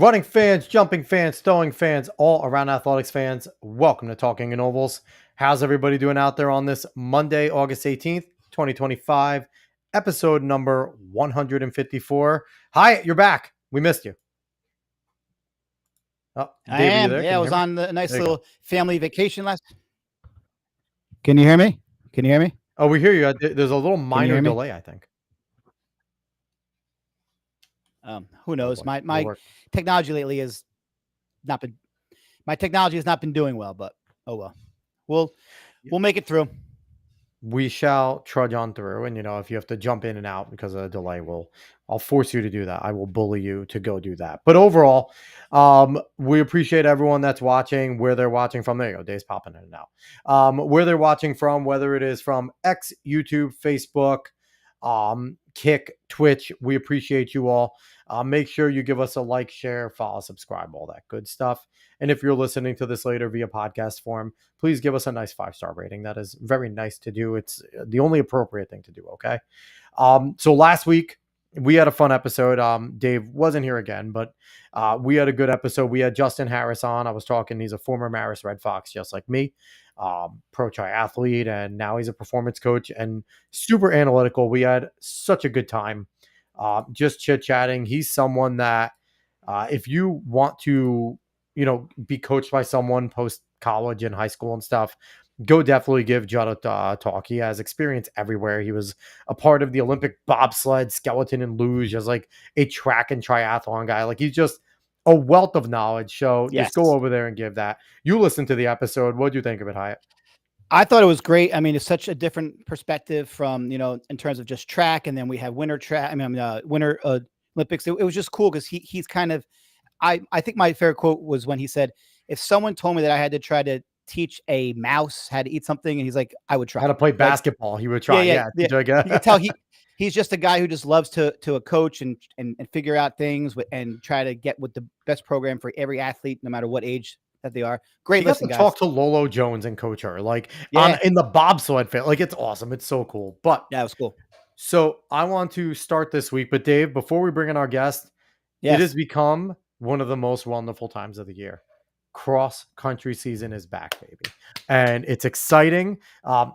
Running fans, jumping fans, throwing fans, all around athletics fans, welcome to Talking in Ovals. How's everybody doing out there on this Monday, August 18th, 2025, episode number 154? Hi, you're back. We missed you. Oh, I Dave, are you am. there? Yeah, Can I you was hear me? on the nice There you little family vacation last. Can you hear me? Can you hear me? Oh, we hear you. There's a little minor hear me? delay, I think. Who knows? boy. My It'll work. technology lately has not been. My technology has not been doing well, but oh well. We'll make it through. We shall trudge on through, and if you have to jump in and out because of the delay, I'll force you to do that. I will bully you to go do that. But overall, we appreciate everyone that's watching, where they're watching from. There you go, Dave's popping in and out. Where they're watching from, whether it is from X, YouTube, Facebook, Kick, Twitch. We appreciate you all. Make sure you give us a like, share, follow, subscribe, all that good stuff. And if you're listening to this later via podcast form, please give us a nice 5-star rating. That is very nice to do. It's the only appropriate thing to do. Okay. So last week we had a fun episode. Dave wasn't here again, but we had a good episode. We had Justin Harris on. I was talking. He's a former Marist Red Fox, just like me, pro triathlete, and now he's a performance coach and super analytical. We had such a good time, just chit chatting. He's someone that if you want to, be coached by someone post college and high school and stuff, go definitely give Judd a talk. He has experience everywhere. He was a part of the Olympic bobsled, skeleton, and luge as like a track and triathlon guy. Like he's just a wealth of knowledge. So just go over there and give that. You listen to the episode. What do you think of it, Hyatt? I thought it was great. I mean, it's such a different perspective from, in terms of just track. And then we have winter track. Winter Olympics. It was just cool because he's kind of, I think my favorite quote was when he said, if someone told me that I had to try to teach a mouse how to eat something, and he's like, I would try. How to play basketball, he would try. Yeah. You can tell he's just a guy who just loves to coach and figure out things and try to get with the best program for every athlete, no matter what age that they are. Great listen, guys. Talk to Lolo Jones and coach her in the bobsled fit. Like it's awesome. It's so cool. But yeah, it was cool. So I want to start this week, but Dave, before we bring in our guest, It has become one of the most wonderful times of the year. Cross country season is back, baby. And it's exciting.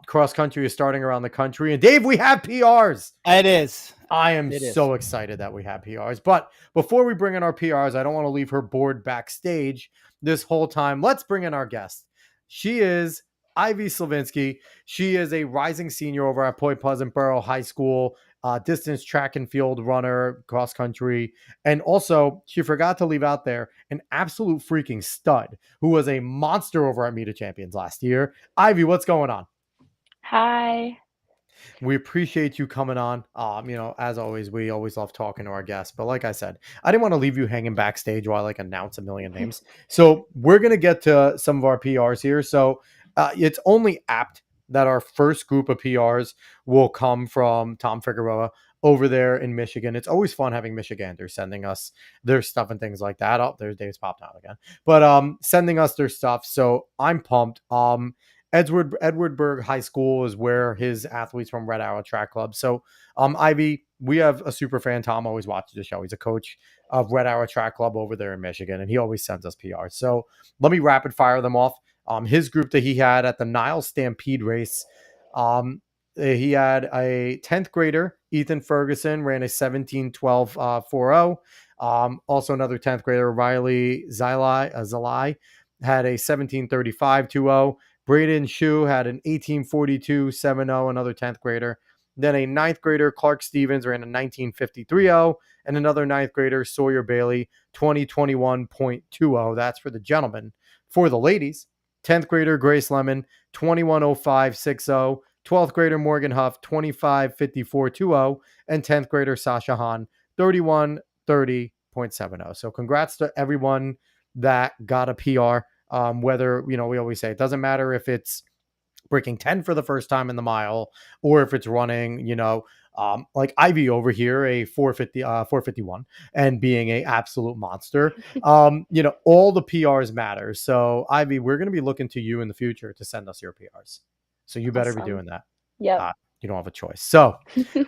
Cross country is starting around the country. And Dave, we have PRs. It is. I am so excited that we have PRs. But before we bring in our PRs, I don't want to leave her bored backstage this whole time. Let's bring in our guest. She is Ivy Slavinski. She is a rising senior over at Point Pleasant Boro High School, distance track and field runner, cross country. And also, she forgot to leave out there an absolute freaking stud who was a monster over at Meet of Champions last year. Ivy, what's going on? Hi. We appreciate you coming on. As always, we always love talking to our guests. But like I said, I didn't want to leave you hanging backstage while I announce a million names. So we're going to get to some of our PRs here. So it's only apt that our first group of PRs will come from Tom Figueroa over there in Michigan. It's always fun having Michiganders sending us their stuff and things like that. Oh, there's Dave's popped out again. But sending us their stuff. So I'm pumped. Edwardburg High School is where his athletes from Red Arrow Track Club. So, Ivy, we have a super fan. Tom always watches the show. He's a coach of Red Arrow Track Club over there in Michigan, and he always sends us PRs. So let me rapid fire them off. His group that he had at the Niles Stampede race, he had a 10th grader, Ethan Ferguson, ran a 17:12 40. Also another 10th grader, Riley Zalai, had a 17:35 20. Braden Shu had an 18:42 70, another 10th grader. Then a 9th grader, Clark Stevens, ran a 19:53 and another 9th grader, Sawyer Bailey, 20:21.20. That's for the gentlemen. For the ladies, 10th grader, Grace Lemon, 21:05.60. 12th grader, Morgan Huff, 25:54.20. And 10th grader, Sasha Hahn, 31:30.70. So congrats to everyone that got a PR. Whether, we always say it doesn't matter if it's breaking 10 for the first time in the mile or if it's running, like Ivy over here, a 451 and being a absolute monster. All the PRs matter. So Ivy, we're going to be looking to you in the future to send us your PRs. So you better be doing that. Yeah. You don't have a choice. So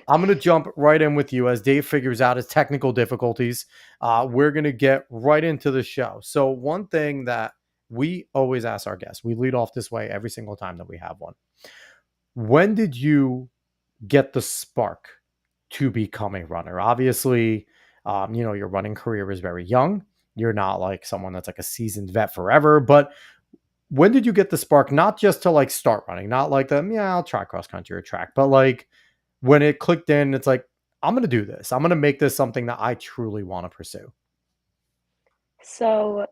I'm going to jump right in with you as Dave figures out his technical difficulties. We're going to get right into the show. So, one thing that we always ask our guests, we lead off this way every single time that we have one. When did you get the spark to become a runner? Obviously, your running career is very young. You're not like someone that's like a seasoned vet forever, but when did you get the spark, not just to like start running, not like I'll try cross country or track, but like when it clicked in, it's like, I'm going to do this. I'm going to make this something that I truly want to pursue. So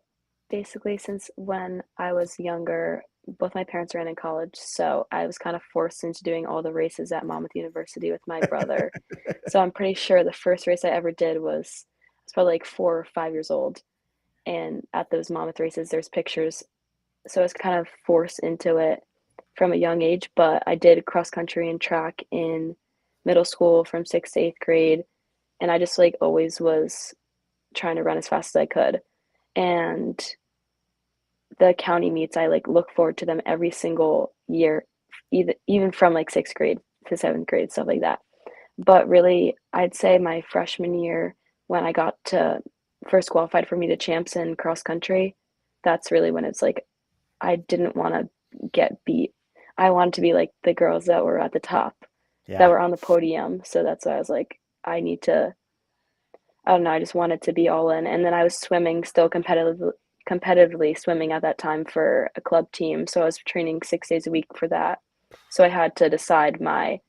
basically, since when I was younger, both my parents ran in college, so I was kind of forced into doing all the races at Monmouth University with my brother. So I'm pretty sure the first race I ever did I was probably like 4 or 5 years old. And at those Monmouth races, there's pictures. So I was kind of forced into it from a young age, but I did cross country and track in middle school from sixth to eighth grade. And I just like always was trying to run as fast as I could. And the county meets, I like look forward to them every single year, even from like sixth grade to seventh grade, stuff like that. But really, I'd say my freshman year, when I got to first qualified for me to champs in cross country, that's really when it's like I didn't want to get beat. I wanted to be like the girls that were at the top, that Yeah. were on the podium. So that's why I was like, I need to, I don't know, I just wanted to be all in. And then I was swimming still competitively swimming at that time for a club team. So I was training 6 days a week for that. So I had to decide my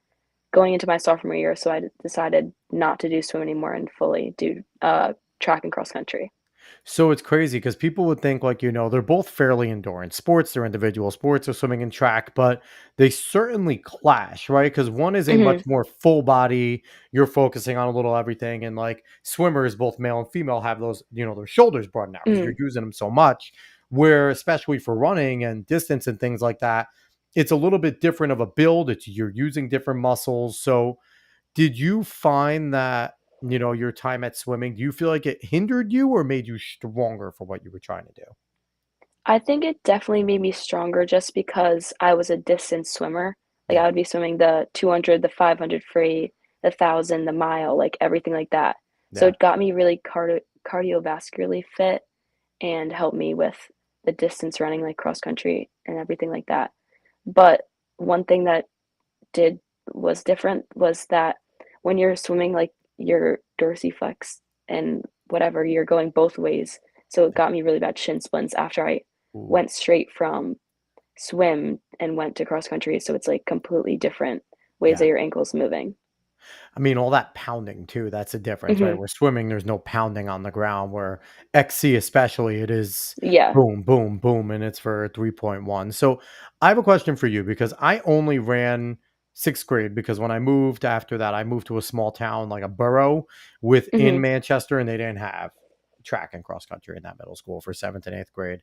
going into my sophomore year. So I decided not to do swim anymore and fully do track and cross country. So it's crazy because people would think like, they're both fairly endurance sports. They're individual sports or swimming and track, but they certainly clash, right? Because one is a much Hmm. more full body, you're focusing on a little everything. And like swimmers, both male and female, have those, their shoulders broaden out because you're Hmm. using them so much. Where, especially for running and distance and things like that, it's a little bit different of a build. You're using different muscles. So, did you find that, your time at swimming, do you feel like it hindered you or made you stronger for what you were trying to do? I think it definitely made me stronger just because I was a distance swimmer. Like I Yeah. would be swimming the 200, the 500 free, the 1,000, the mile, like everything like that. So Yeah. it got me really cardiovascularly fit and helped me with the distance running, like cross country and everything like that. But one thing that did was different was that when you're swimming, like your dorsiflex and whatever, you're going both ways. So it Yeah. got me really bad shin splints after I Ooh. went straight from swim and went to cross country. So it's like completely different ways that Yeah. your ankle's moving. I mean, all that pounding too, that's a difference, right? Hmm. Where swimming, there's no pounding on the ground, where XC especially, it is Yeah. boom, boom, boom, and it's for 3.1. So I have a question for you because I only ran sixth grade because when I moved after that, I moved to a small town like a borough within Hmm. Manchester, and they didn't have track and cross country in that middle school for seventh and eighth grade.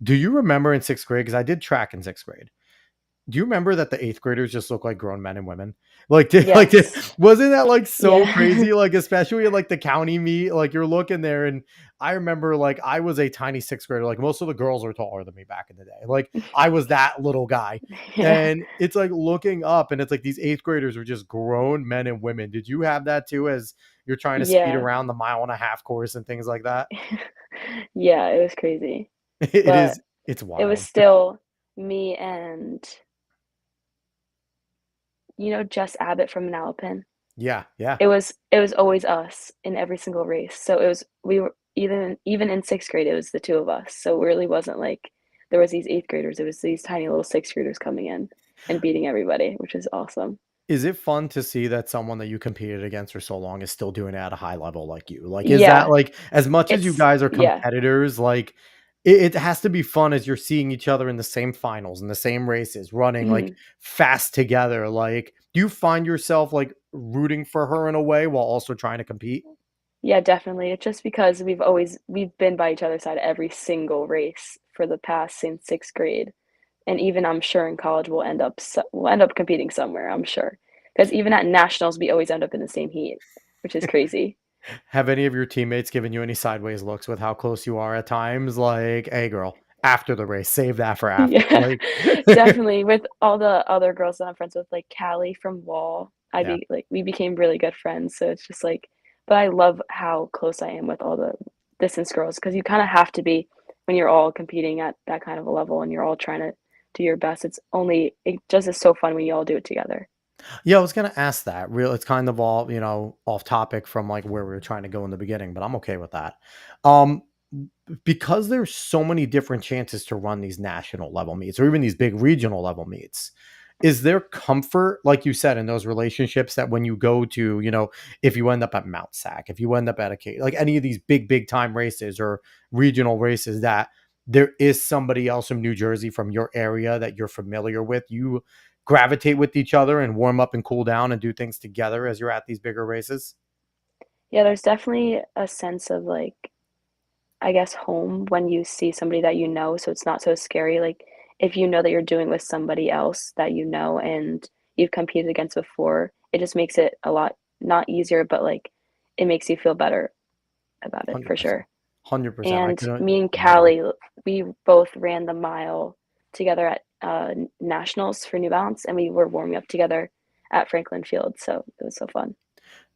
Do you remember in sixth grade? Because I did track in sixth grade. Do you remember that the 8th graders just look like grown men and women? Like, Yes. wasn't that like so Yeah. crazy? Like, especially in like the county meet, like you're looking there, and I remember like I was a tiny sixth grader. Like most of the girls were taller than me back in the day. Like I was that little guy, Yeah. and it's like looking up, and it's like these 8th graders were just grown men and women. Did you have that too, as you're trying to speed Yeah. around the mile-and-a-half course and things like that? Yeah, it was crazy. It But is. It's it was wild. still me and Jess Abbott from Manalapan. Yeah, yeah. It was always us in every single race. So it was we were even in sixth grade, it was the two of us. So it really wasn't like there was these eighth graders. It was these tiny little sixth graders coming in and beating everybody, which is awesome. Is it fun to see that someone that you competed against for so long is still doing it at a high level like you? Like, is that Yeah, like as much as you it's guys are yeah. competitors, like it has to be fun as you're seeing each other in the same finals and the same races, running like Mhm. fast together. Like, do you find yourself like rooting for her in a way while also trying to compete? Yeah, definitely. It's just because we've been by each other's side every single race for the past since sixth grade. And even I'm sure in college we'll end up competing somewhere, I'm sure. Because even at nationals, we always end up in the same heat, which is crazy. Have any of your teammates given you any sideways looks with how close you are at times? Like, hey, girl. after the race. Save that for after. Yeah, Like, definitely. With all the other girls that I'm friends with, like Callie from Wall, yeah. we became really good friends. So it's just like, but I love how close I am with all the distance girls because you kind of have to be when you're all competing at that kind of a level and you're all trying to do your best. It just is so fun when you all do it together. Yeah, I was gonna ask that. Real, it's kind of all off topic from like where we were trying to go in the beginning, but I'm okay with that. Um, because there's so many different chances to run these national level meets or even these big regional level meets. Is there comfort, like you said, in those relationships that when you go to, if you end up at Mount Sac, if you end up at like any of these big time races or regional races, that there is somebody else from New Jersey from your area that you're familiar with? You gravitate with each other and warm up and cool down and do things together as you're at these bigger races? Yeah, there's definitely a sense of like I guess, home when you see somebody that you know, so it's not so scary. Like, if you know that you're doing with somebody else that you know and you've competed against before, it just makes it a lot not easier, but like it makes you feel better about it for 100%. sure. 100%. I And couldn't me and agree more. Callie, we both ran the mile together at nationals for New Balance, and we were warming up together at Franklin Field, so it was so fun.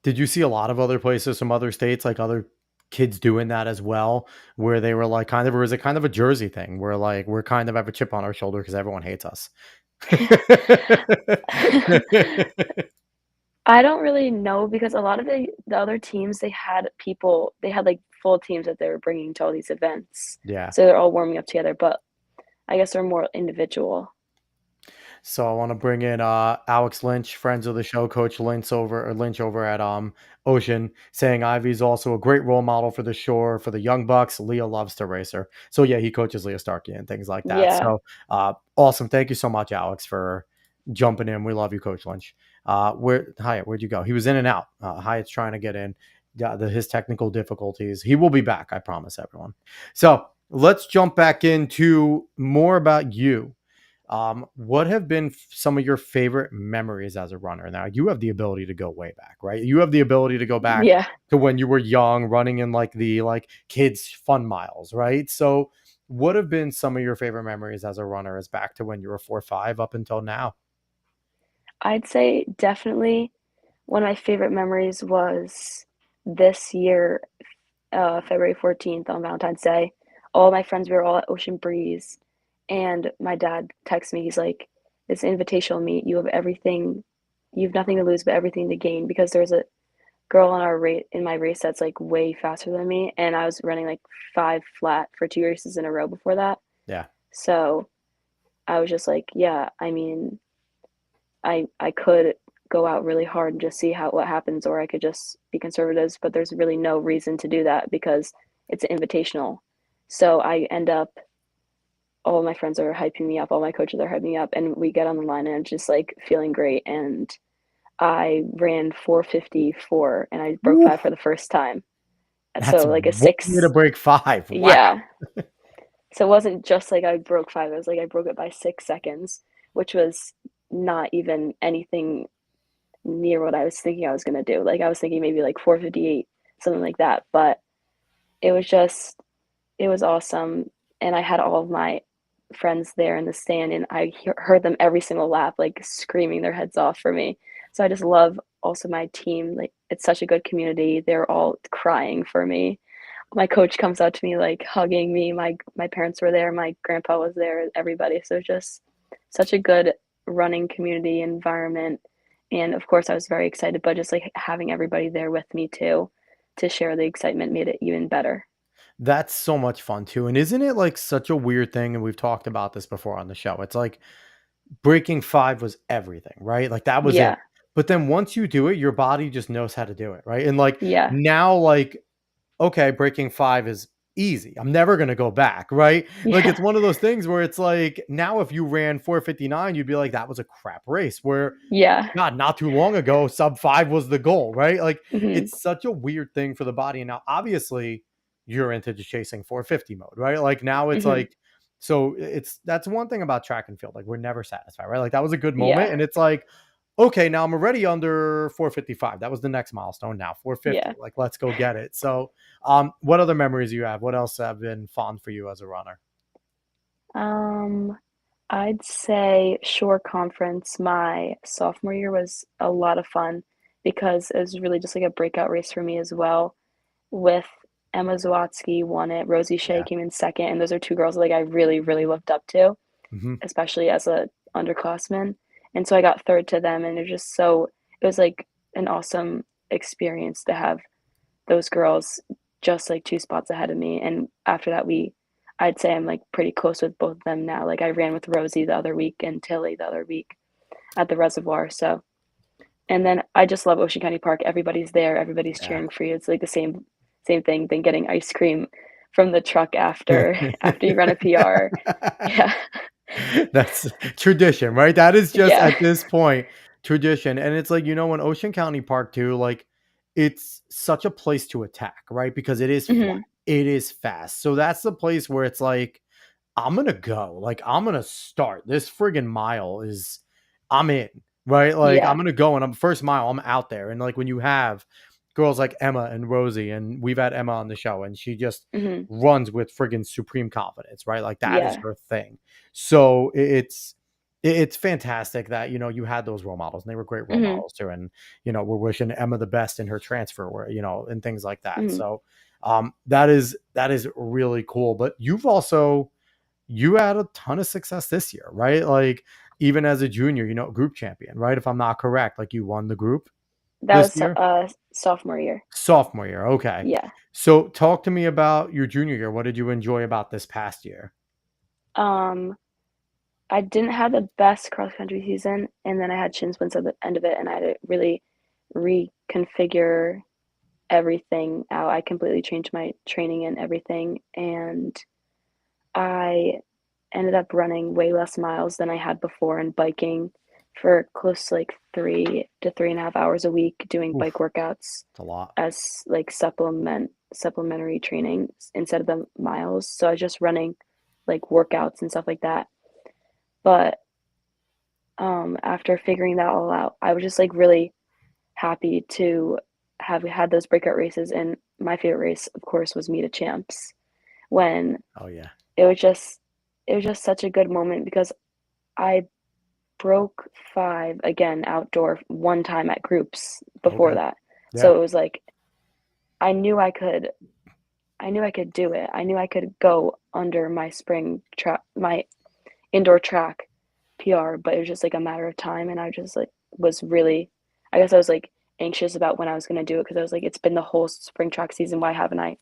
Did you see a lot of other places from other states, like other kids doing that as well, where they were like kind of, or is it kind of a Jersey thing where like we're kind of have a chip on our shoulder because everyone hates us? I don't really know because a lot of the other teams, they had, like, full teams that they were bringing to all these events. Yeah. So they're all warming up together, but I guess they're more individual. So I want to bring in Alex Lynch, friends of the show, Coach Lynch over at Ocean, saying Ivy's also a great role model for the shore for the young bucks. Leah loves to race her. So yeah, he coaches Leah Starkey and things like that. Yeah. So awesome. Thank you so much, Alex, for jumping in. We love you, Coach Lynch. Hyatt, where'd you go? He was in and out. Hyatt's trying to get in. His technical difficulties. He will be back, I promise everyone. So let's jump back into more about you. What have been some of your favorite memories as a runner? Now you have the ability to go way back, right? You have the ability to go back Yeah. to when you were young, running in like the kids fun miles, right? So what have been some of your favorite memories as a runner as back to when you were 4 or 5 up until now? I'd say definitely one of my favorite memories was this year, February 14th on Valentine's Day. All my friends, we were all at Ocean Breeze, and my dad texts me. He's like, "This invitational meet, you have nothing to lose but everything to gain." Because there's a girl in my race that's like way faster than me, and I was running like 5 flat for 2 races in a row before that. Yeah. So I was just like, yeah, I mean, I could go out really hard and just see how what happens, or I could just be conservative, but there's really no reason to do that because it's an invitational. So I end up all my friends are hyping me up, all my coaches are hyping me up, and we get on the line and I'm just like feeling great. And I ran 4:54 and I broke Woo, five for the first time. that's So like a one way to six, break 5. Wow. yeah. So it wasn't just like I broke five, it was like I broke it by 6 seconds, which was not even anything near what I was thinking I was gonna do. Like I was thinking maybe like 4:58, something like that. But it was just it was awesome. And I had all of my friends there in the stand and heard them every single lap, like screaming their heads off for me. So I just love also my team. Like it's such a good community. They're all crying for me. My coach comes out to me like hugging me. My parents were there, my grandpa was there, everybody. So just such a good running community environment. And of course I was very excited, but just like having everybody there with me too to share the excitement made it even better. That's so much fun too. And isn't it like such a weird thing? And we've talked about this before on the show. It's like breaking 5 was everything, right? Like that was it. Yeah. But then once you do it, your body just knows how to do it, right? And like Yeah. now, like, okay, breaking 5 is easy. I'm never gonna go back, right? Like Yeah. it's one of those things where it's like now if you ran 4:59, you'd be like, that was a crap race. Where Yeah. God, not too long ago, sub 5 was the goal, right? Like Mhm. it's such a weird thing for the body. And now obviously you're into just chasing 450 mode, right? Like now it's Mhm. like, so that's one thing about track and field. Like we're never satisfied, right? Like that was a good moment. Yeah. And it's like, okay, now I'm already under 455. That was the next milestone. Now 450. Yeah. Like let's go get it. So what other memories do you have? What else have been fond for you as a runner? Um, I'd say shore conference my sophomore year was a lot of fun because it was really just like a breakout race for me as well. With Emma Zawatsky won it, Rosie Shea Yeah. came in second, and those are two girls like I really, really looked up to, Hmm. especially as a underclassman. And so I got third to them, and it was like an awesome experience to have those girls just like two spots ahead of me. And after that, I'd say I'm like pretty close with both of them now. Like I ran with Rosie the other week and Tilly the other week at the reservoir. So, and then I just love Ocean County Park. Everybody's there. Everybody's Yeah. cheering for you. It's like the same thing than getting ice cream from the truck after you run a PR. Yeah. That's tradition, right? That is just Yeah. at this point tradition. And it's like, in Ocean County Park too, like it's such a place to attack, right? Because it is flat, Hmm. it is fast. So that's the place where it's like, I'm gonna go. Like, I'm gonna start. This friggin' mile is I'm in, right? Like, I'm Yeah. gonna go and I'm first mile, I'm out there. And like when you have girls like Emma and Rosie, and we've had Emma on the show, and she just Hmm. runs with friggin' supreme confidence, right? Like that is Yeah. her thing. So it's fantastic that you had those role models, and they were great role Hmm. models too. And we're wishing Emma the best in her transfer, where and things like that. Hmm. So that is really cool. But you had a ton of success this year, right? Like even as a junior, group champion, right? If I'm not correct, like you won the group That this was year, sophomore year. sophomore year. Okay. Yeah. So talk to me about your junior year. What did you enjoy about this past year? Um, I didn't have the best cross country season, and then I had shin splints at the end of it, and I had to really reconfigure everything out. I completely changed my training and everything, and I ended up running way less miles than I had before and biking for close to like 3 to 3.5 hours a week doing bike Oof, workouts it's a lot. as like supplementary training instead of the miles. So I was just running like workouts and stuff like that. But after figuring that all out, I was just like really happy to have had those breakout races. And my favorite race, of course, was Meet a Champs when Oh yeah. it was just it was just such a good moment because I broke five again outdoor one time at groups before Okay. that. Yeah. So it was like I knew I knew I could do it. I knew I could go under my my indoor track PR, but it was just like a matter of time. And I just like was really, I guess I was like anxious about when I was going to do it because I was like, it's been the whole spring track season. Why haven't I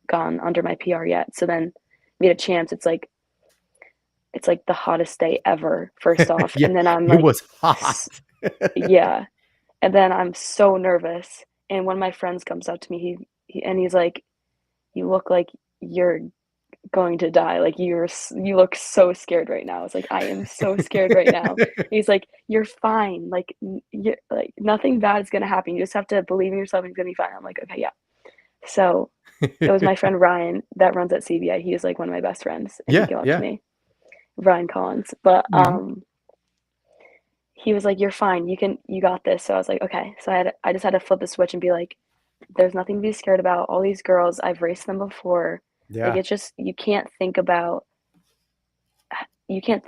gone under my PR yet? So then we had a chance. It's like the hottest day ever, first off. Yeah. And then I'm It like, was hot. yeah. And then I'm so nervous. And one of my friends comes up to me, and he's like, you look like you're going to die. Like you look so scared right now. It's like I am so scared right now. He's like, you're fine. Like you like nothing bad is gonna happen. You just have to believe in yourself and it's gonna be fine. I'm like, okay, yeah. So it was my friend Ryan that runs at CBI. He is like one of my best friends, and he Yeah. came up to Yeah. me, Ryan Collins. But Mhm. he was like, "You're fine. You got this." So I was like, "Okay." So I just had to flip the switch and be like, "There's nothing to be scared about. All these girls, I've raced them before. Like Yeah. it's just you can't think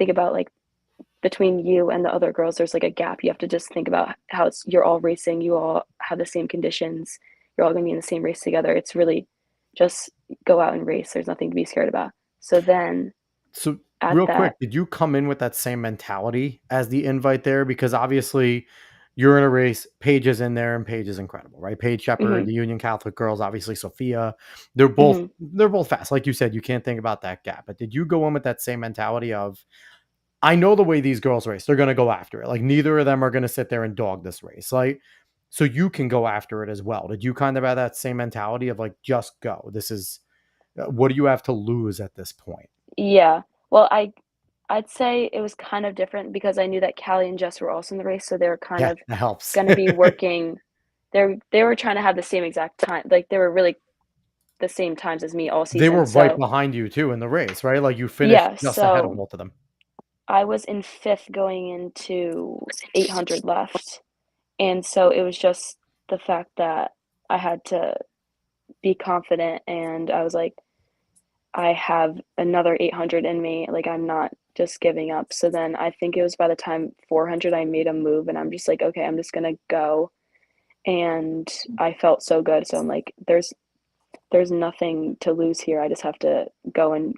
about like between you and the other girls there's like a gap. You have to just think about how you're all racing, you all have the same conditions, you're all going to be in the same race together. It's really just go out and race. There's nothing to be scared about." So then So at real quick, that did you come in with that same mentality as the invite there? Because obviously you're in a race, Paige is in there, and Paige is incredible, right? Paige Shepard, mhm, the Union Catholic girls, obviously Sophia. mhm. They're both fast. Like you said, you can't think about that gap. But did you go in with that same mentality of I know the way these girls race, they're gonna go after it. Like neither of them are gonna sit there and dog this race. Like so you can go after it as well. Did you kind of have that same mentality of like just go? This is what do you have to lose at this point? Yeah. Well, I'd say it was kind of different because I knew that Callie and Jess were also in the race, so they were kind Yeah, of that helps. going to be working. They were trying to have the same exact time. Like they were really the same times as me all They season. were right So behind you too in the race, right? Like you finished yeah. just ahead of So both of them. I was in fifth going into 800 left, and so it was just the fact that I had to be confident, and I have another 800 in me. Like, I'm not just giving up. So then I think it was by the time 400, I made a move, and I'm just like, okay, I'm just gonna go. And I felt so good. So I'm like, there's nothing to lose here. I just have to go and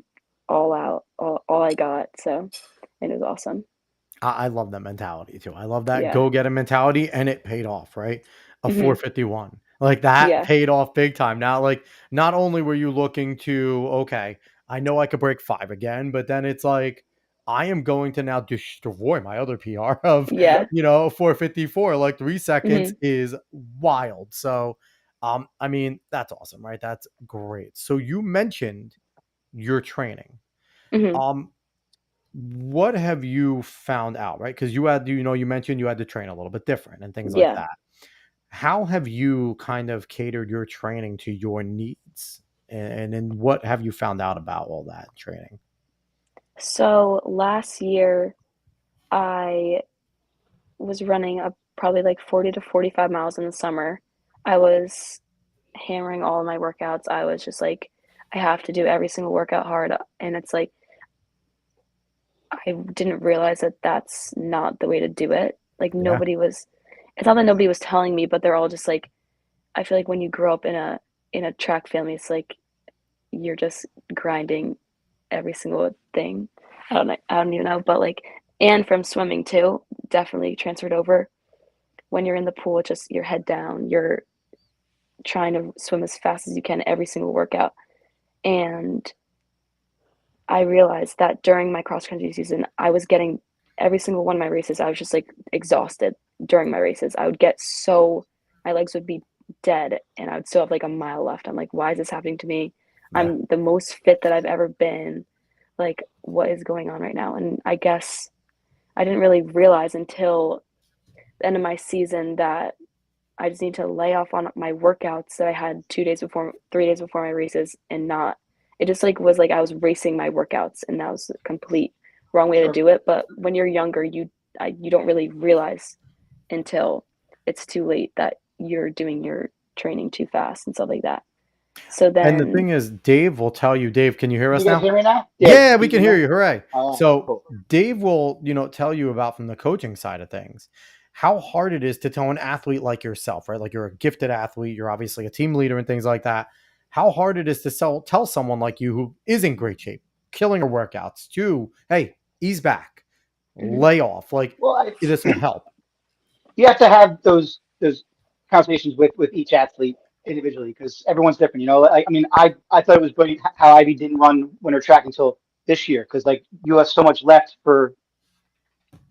all out, all I got. So it was awesome. I love that mentality too. I love that Yeah. go get a mentality, and it paid off, right? A Hmm. 451. Like that Yeah. paid off big time. Now, like, not only were you looking to, okay, I know I could break 5 again, but then it's like, I am going to now destroy my other PR of, Yeah. 454. Like 3 seconds Hmm. is wild. So, I mean, that's awesome, right? That's great. So you mentioned your training. Hmm. Um, what have you found out, right? Because you mentioned you had to train a little bit different and things like Yeah. that. How have you kind of catered your training to your needs? And then what have you found out about all that training? So last year, I was running a probably like 40 to 45 miles in the summer. I was hammering all of my workouts. I was just like, I have to do every single workout hard. And it's like, I didn't realize that that's not the way to do it. Like, Yeah. it's not that nobody was telling me, but they're all just like, I feel like when you grow up in a track family, it's like you're just grinding every single thing. I don't even know, but like, and from swimming too, definitely transferred over. When you're in the pool, it's just your head down. You're trying to swim as fast as you can every single workout. And I realized that during my cross country season, I was getting every single one of my races. I was just like exhausted during my races. I would get so, my legs would be dead and I would still have like a mile left. I'm like, why is this happening to me? Yeah. I'm the most fit that I've ever been. Like, what is going on right now? And I guess I didn't really realize until the end of my season that I just need to lay off on my workouts that I had 2 days before, 3 days before my races, and not. It just like was like I was racing my workouts, and that was a complete wrong way to Sure. do it. But when you're younger, you don't really realize until it's too late that you're doing your training too fast and stuff like that. So And the then, thing is, Dave will tell you, Dave, can you hear Can you us guys now? hear me now? Yeah, Yeah, we can you can hear me hear now? you. Hooray. All right, So cool. Dave will, tell you about from the coaching side of things, how hard it is to tell an athlete like yourself, right? Like you're a gifted athlete, you're obviously a team leader and things like that. How hard it is to tell someone like you who is in great shape, killing her workouts, to, hey, ease back, mhm, lay off. Like Well, it's this will help. you have to have those conversations with each athlete individually because everyone's different. You know, I mean, I thought it was brilliant how Ivy didn't run winter track until this year because like you have so much left for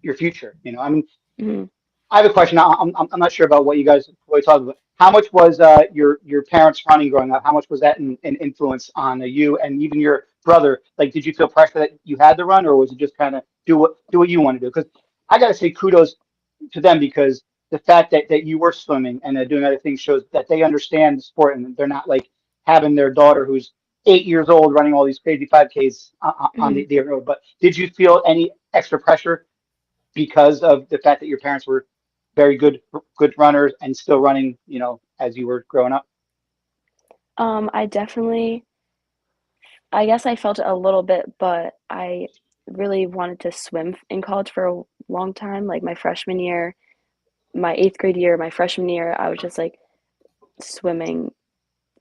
your future. You know, I mean, mhm. I have a question. I'm not sure about what you guys were talking about. How much was your parents running growing up? How much was that in influence on you and even your brother? Like, did you feel pressure that you had to run, or was it just kind of do what you want to do? Because I got to say kudos to them because the fact that you were swimming and doing other things shows that they understand the sport and they're not like having their daughter who's 8 years old running all these crazy 5Ks on Mhm. the road. But did you feel any extra pressure because of the fact that your parents were very good runners and still running, you know, as you were growing up? I definitely, I guess I felt it a little bit, but I really wanted to swim in college for a long time. Like my freshman year, my eighth grade year, my freshman year, I was just like swimming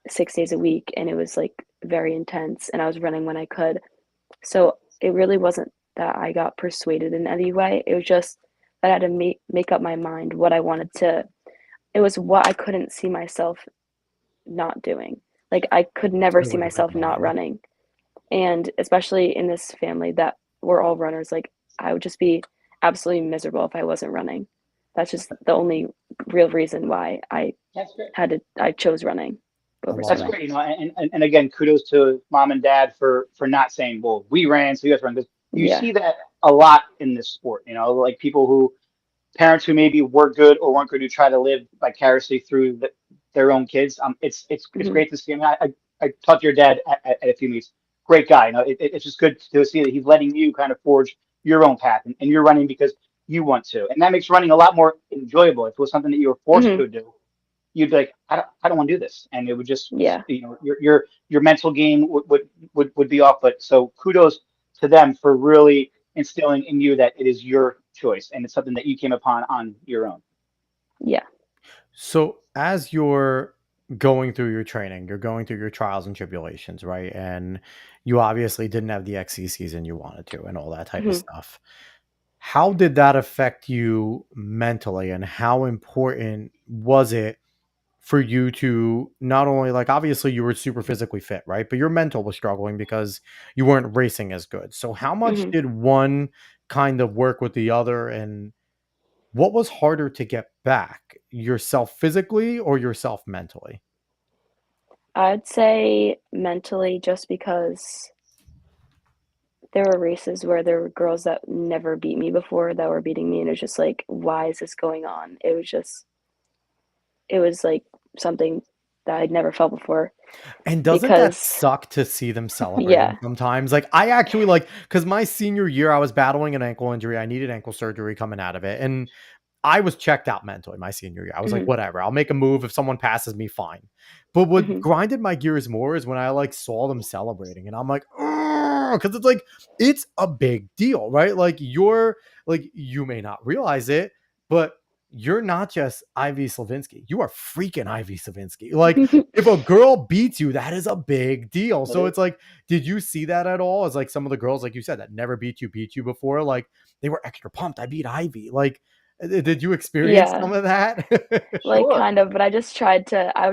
6 days a week, and it was like very intense, and I was running when I could. So it really wasn't that I got persuaded in any way. It was just that I had to make up my mind what I wanted to. It was what I couldn't see myself not doing. Like I could It's a never good see way to think myself about it. not Yeah. running. And especially in this family that we're all runners, like I would just be absolutely miserable if I wasn't running. That's just the only real reason why That's great. I chose running I over love That's that. swimming. great. You know, and again, kudos to mom and dad for not saying, well, we ran, so you guys run. Because you Yeah. see that a lot in this sport. You know, like people who parents who maybe were good or weren't good who try to live vicariously through their own kids. It's Hmm. great to see. I mean, I talked to your dad at a few meets. Great guy. You know, it's just good to see that he's letting you kind of forge your own path, and you're running because you want to, and that makes running a lot more enjoyable. If it was something that you were forced Hmm. to do, you'd be like, I don't want to do this, and it would just, Yeah. your mental game would be off. But so kudos to them for really instilling in you that it is your choice and it's something that you came upon on your own. Yeah. So as you're going through your training, you're going through your trials and tribulations, right? And you obviously didn't have the XC season you wanted to and all that type of Hmm. stuff. How did that affect you mentally, and how important was it for you to not only, like, obviously you were super physically fit, right? But your mental was struggling because you weren't racing as good. So how much Hmm. did one kind of work with the other, and what was harder to get back, yourself physically or yourself mentally? I'd say mentally, just because there were races where there were girls that never beat me before that were beating me, and it was just like, why is this going on? It was like something that I'd never felt before And doesn't that because, suck to see them celebrating yeah. sometimes? Like, I actually, like, because my senior year, I was battling an ankle injury. I needed ankle surgery coming out of it. And I was checked out mentally my senior year. I was like, Hmm. whatever, I'll make a move. If someone passes me, fine. But what Hmm. grinded my gears more is when I like saw them celebrating, and I'm like, because it's like, it's a big deal, right? Like, you may not realize it, but you're not just Ivy Slavinski. You are freaking Ivy Slavinski. Like, if a girl beats you, that is a big deal. It So is. it's like, did you see that at all? As like some of the girls, like you said, that never beat you before, like they were extra pumped. I beat Ivy. Like, did you experience Yeah. some of that? Like, Sure. kind of, but I was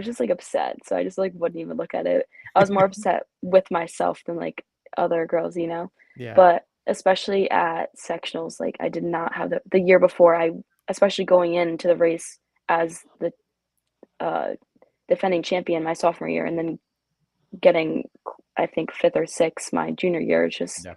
just like upset. So I just like wouldn't even look at it. I was more upset with myself than like other girls, you know? Yeah. But especially at sectionals, like I did not have the year before, especially going into the race as the uh, defending champion my sophomore year, and then getting, I think, fifth or sixth my junior year. Yeah.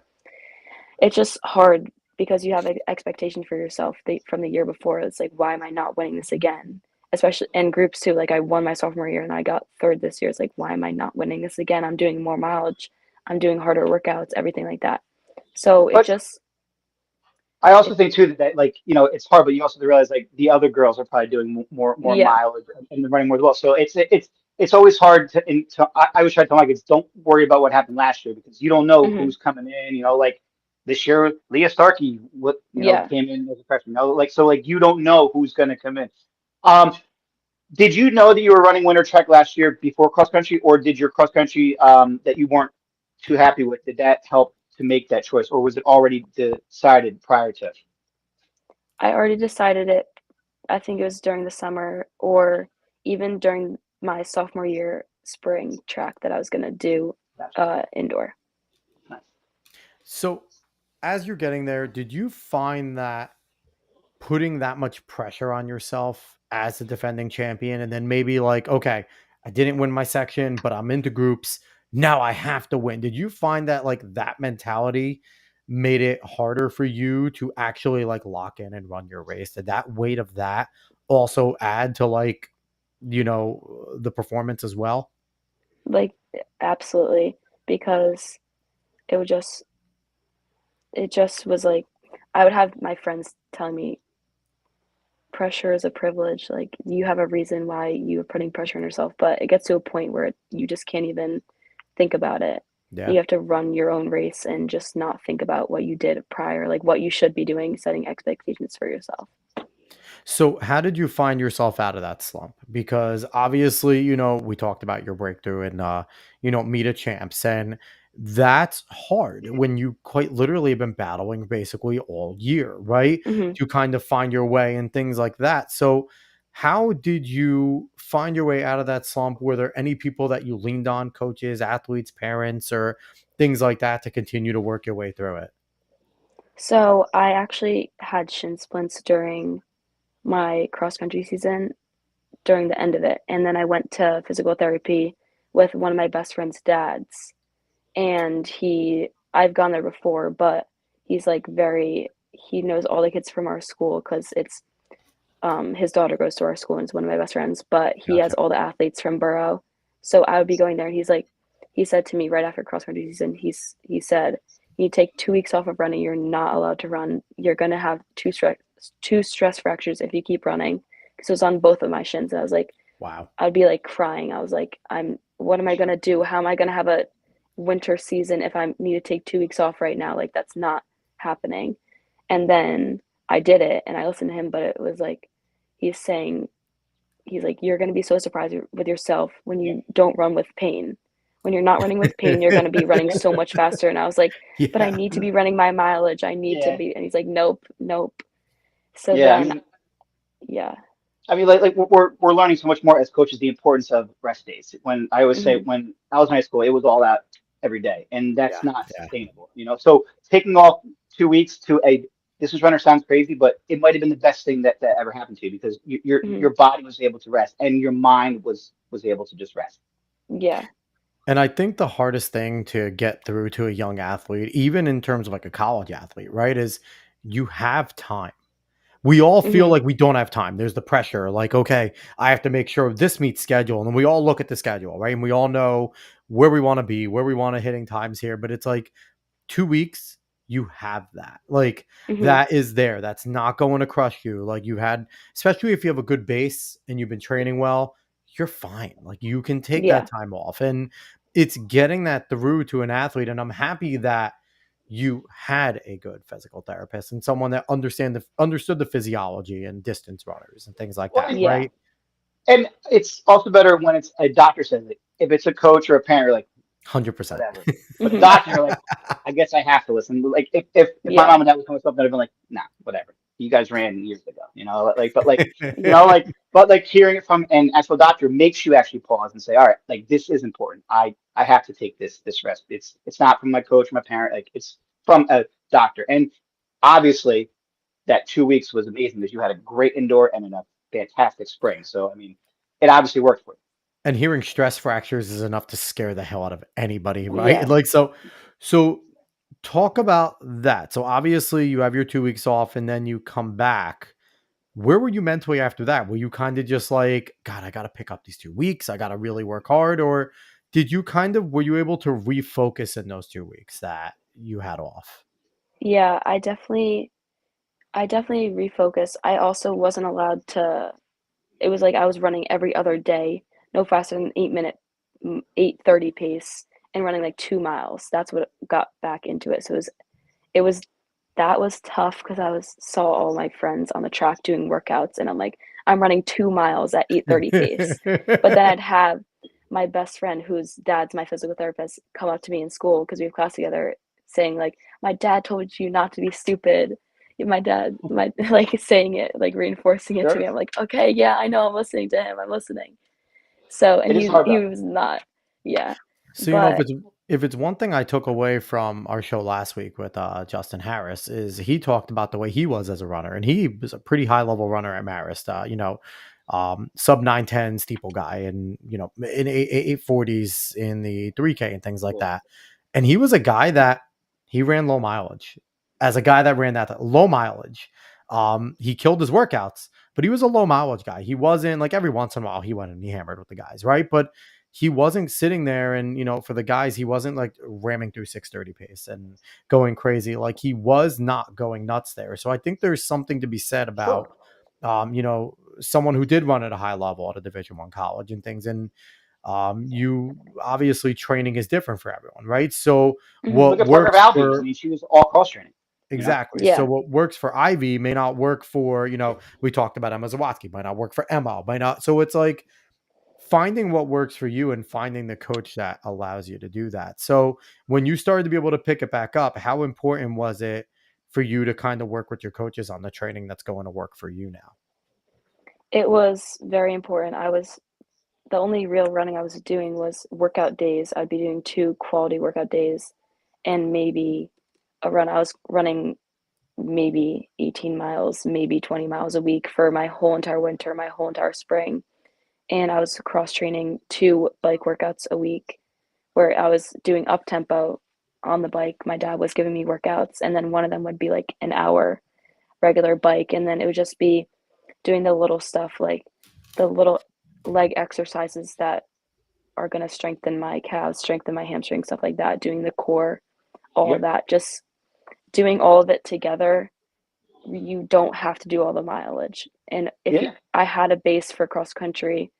It's just hard because you have an expectation for yourself from the year before. It's like, why am I not winning this again? Especially in groups too. Like I won my sophomore year and I got third this year. It's like, why am I not winning this again? I'm doing more mileage. I'm doing harder workouts, everything like that. So But I also it, think too that like it's hard, but you also have to realize like the other girls are probably doing more yeah. mileage and they're running more as well. So it's always hard I always try to tell my kids, don't worry about what happened last year because you don't know Hmm. who's coming in. Like this year, Leah Starkey, Yeah. came in as a freshman. Like so like you don't know who's going to come in. Um, did you know that you were running winter track last year before cross country, or did your cross country that you weren't too happy with, did that help to make that choice, or was it already decided prior to? I already decided it. I think it was during the summer or even during my sophomore year spring track that I was gonna do Gotcha. indoor. Nice. So as you're getting there, did you find that putting that much pressure on yourself as a defending champion, and then maybe like, okay, I didn't win my section, but I'm into groups. Now I have to win. Did you find that like that mentality made it harder for you to actually like lock in and run your race? Did that weight of that also add to like, the performance as well? Like absolutely, because it would just it just was like I would have my friends telling me pressure is a privilege. Like you have a reason why you're putting pressure on yourself, but it gets to a point where you just can't even think about it. Yeah. You have to run your own race and just not think about what you did prior, like what you should be doing, setting expectations for yourself. So, how did you find yourself out of that slump? Because obviously, we talked about your breakthrough and meet a champs, and that's hard when you quite literally have been battling basically all year, right? Hmm. To kind of find your way and things like that. So, how did you find your way out of that slump? Were there any people that you leaned on, coaches, athletes, parents, or things like that to continue to work your way through it? So I actually had shin splints during my cross country season, during the end of it, and then I went to physical therapy with one of my best friend's dads, and I've gone there before, but he's like he knows all the kids from our school because it's his daughter goes to our school and is one of my best friends, but he has Gotcha. all the athletes from Boro. So I would be going there and he said to me right after cross country season, he said, you take 2 weeks off of running, you're not allowed to run. You're gonna have two stress fractures if you keep running. Because it was on both of my shins. And I was like, Wow. I'd be like crying. I was like, what am I gonna do? How am I gonna have a winter season if I need to take 2 weeks off right now? Like that's not happening. And then I did it and I listened to him, but it was like he's saying he's like, you're gonna be so surprised with yourself when Yeah. you don't run with pain. When you're not running with pain, you're gonna be running so much faster. And I was like, but I Yeah. need to be running my mileage. I need to Yeah. be, and he's like, nope, nope. So Yeah. then yeah. Like we're learning so much more as coaches the importance of rest days. When I always say Hmm. when I was in high school, it was all out every day, and that's Yeah. not Yeah. sustainable. So taking off 2 weeks to a this is runner sounds crazy, but it might have been the best thing that ever happened to you because Hmm. your body was able to rest and your mind was able to just rest. Yeah. And I think the hardest thing to get through to a young athlete, even in terms of like a college athlete, right, is you have time. We all feel Hmm. like we don't have time. There's the pressure, like, okay, I have to make sure this meets schedule. And then we all look at the schedule, right? And we all know where we want to be, where we want to hitting times here. But it's like 2 weeks, you have that. Like Hmm. that is there. That's not going to crush you. Like you had, especially if you have a good base and you've been training well, you're fine. Like you can take that Yeah. time off. And it's getting that through to an athlete. And I'm happy that you had a good physical therapist and someone that understood the physiology and distance runners and things like Well, that, Yeah. right? and it's also better when it's a doctor says it. If it's a coach or a parent, you're like 100%. whatever. But a Hmm. doctor, you're like, I guess I have to listen. Like if my Yeah. mom and dad was coming up, I'd have been like, nah, whatever. You guys ran years ago, But Yeah. hearing it from an actual doctor makes you actually pause and say, all right, like this is important. I have to take this rest. It's not from my coach, my parent, like it's from a doctor. And obviously, that 2 weeks was amazing because you had a great indoor and a fantastic spring. So I mean, it obviously worked for you. And hearing stress fractures is enough to scare the hell out of anybody, right? Yeah. Like so talk about that. So obviously you have your 2 weeks off and then you come back. Where were you mentally after that? Were you kind of just like, God, I gotta pick up these 2 weeks. I gotta really work hard? Or were you able to refocus in those 2 weeks that you had off? Yeah. I definitely refocused. I also wasn't allowed to, it was like I was running every other day, no faster than 8 minute, 8:30 pace and running like 2 miles. That's what got back into it. So it was that was tough because saw all my friends on the track doing workouts and I'm like, I'm running 2 miles at 8:30 pace. But then I'd have my best friend, whose dad's my physical therapist, come up to me in school because we have class together, saying like, "My dad told you not to be stupid." My dad, my like saying it, like reinforcing it to Sure. me. I'm like, okay, yeah, I know, I'm listening to him. I'm listening. So, and It is he hard. was not, yeah, So but if it's one thing I took away from our show last week with Justin Harris is he talked about the way he was as a runner, and he was a pretty high level runner at Marist. Sub 910 steeple guy, and in 840s in the 3K and things like Cool. that. And he was a guy that he ran low mileage. As a guy that ran that low mileage, he killed his workouts, but he was a low mileage guy. He wasn't like every once in a while he went and he hammered with the guys, right? But he wasn't sitting there and for the guys he wasn't like ramming through 630 pace and going crazy. Like he was not going nuts there. So I think there's something to be said about Sure. someone who did run at a high level at a Division I college and things. And you obviously training is different for everyone, right? So mhm, Look what at Parker works Valdez. I for mean, she was all cross training. You know. exactly. So yeah. what works for Ivy may not work for, we talked about Emma Zawatsky, might not work for Emma, might not. So it's like finding what works for you and finding the coach that allows you to do that. So when you started to be able to pick it back up, how important was it for you to kind of work with your coaches on the training that's going to work for you now? It was very important. The only real running I was doing was workout days. I'd be doing 2 quality workout days and maybe a run. I was running maybe 18 miles, maybe 20 miles a week for my whole entire winter, my whole entire spring. And I was cross training 2 bike workouts a week where I was doing up tempo on the bike. My dad was giving me workouts, and then one of them would be like an hour regular bike, and then it would just be doing the little stuff like the little leg exercises that are going to strengthen my calves, strengthen my hamstring, stuff like that, doing the core, all of Yep. that, just doing all of it together. You don't have to do all the mileage. And if Yeah. I had a base for cross country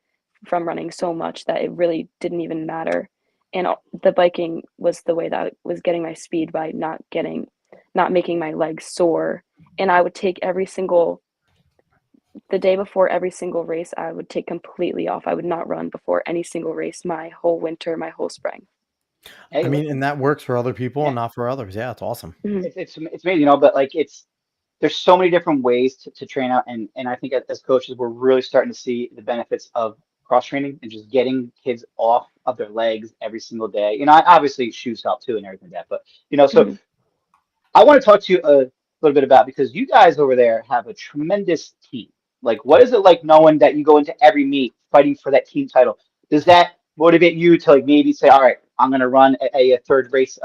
from running so much that it really didn't even matter. And the biking was the way that I was getting my speed by not making my legs sore. And I would take the day before every single race, I would take completely off. I would not run before any single race my whole winter, my whole spring. I Hey, mean, and that works for other people and yeah, not for others. Yeah, it's awesome. Mhm, it's amazing, but like there's so many different ways to train out, and I think as coaches we're really starting to see the benefits of cross training and just getting kids off of their legs every single day. Obviously shoes help too and everything like that, but so mhm, I want to talk to you a little bit about, because you guys over there have a tremendous team. Like, what is it like knowing that you go into every meet fighting for that team title? Does that motivate you to like maybe say, all right, I'm going to run a third race,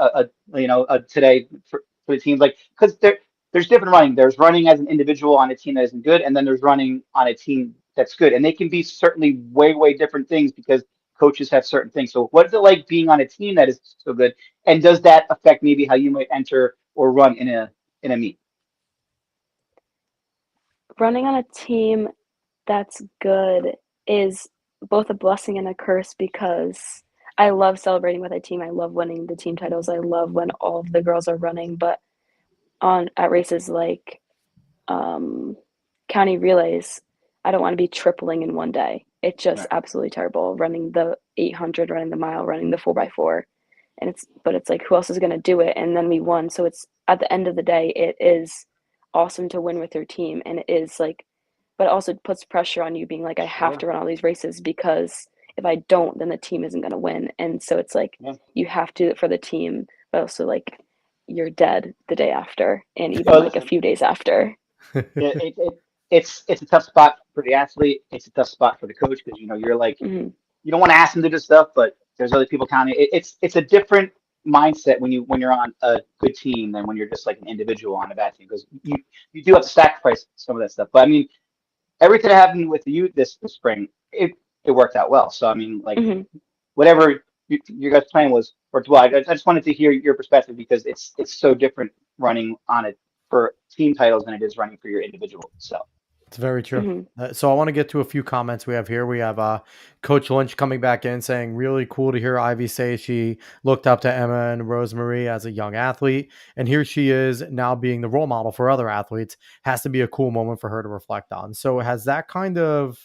today for the teams? Like, because there's different running. There's running as an individual on a team that isn't good, and then there's running on a team that's good, and they can be certainly way different things because coaches have certain things. So, what is it like being on a team that is so good? And does that affect maybe how you might enter or run in a meet? running on a team that's good is both a blessing and a curse because I love celebrating with a team. I love winning the team titles. I love when all of the girls are running, but on at races like um, county relays, I don't want to be tripling in one day. It's just Right. absolutely terrible running the 800, running the mile, running the 4x4. But it's like, who else is going to do it? And then we won. So it's at the end of the day, it is awesome to win with your team. And it is like, but it also puts pressure on you being like, I have Sure. to run all these races because if I don't, then the team isn't going to win. And so it's like, Yeah. you have to do it for the team, but also like you're dead the day after and even Well, like a listen, few days after. it's a tough spot for the athlete. It's a tough spot for the coach because you're like Hmm. you don't want to ask them to do stuff, but there's other people counting. It's a different mindset when you're on a good team than when you're just like an individual on a bad team, because you do have to sacrifice some of that stuff. But I mean, everything that happened with you this spring, it worked out well. So I mean, like Hmm. whatever your guys' plan was worked well. I just wanted to hear your perspective because it's so different running on it for team titles than it is running for your individual. So It's very true. Hmm. So I want to get to a few comments we have here. We have Coach Lynch coming back in saying, really cool to hear Ivy say she looked up to Emma and Rosemary as a young athlete. And here she is now being the role model for other athletes. Has to be a cool moment for her to reflect on. So has that kind of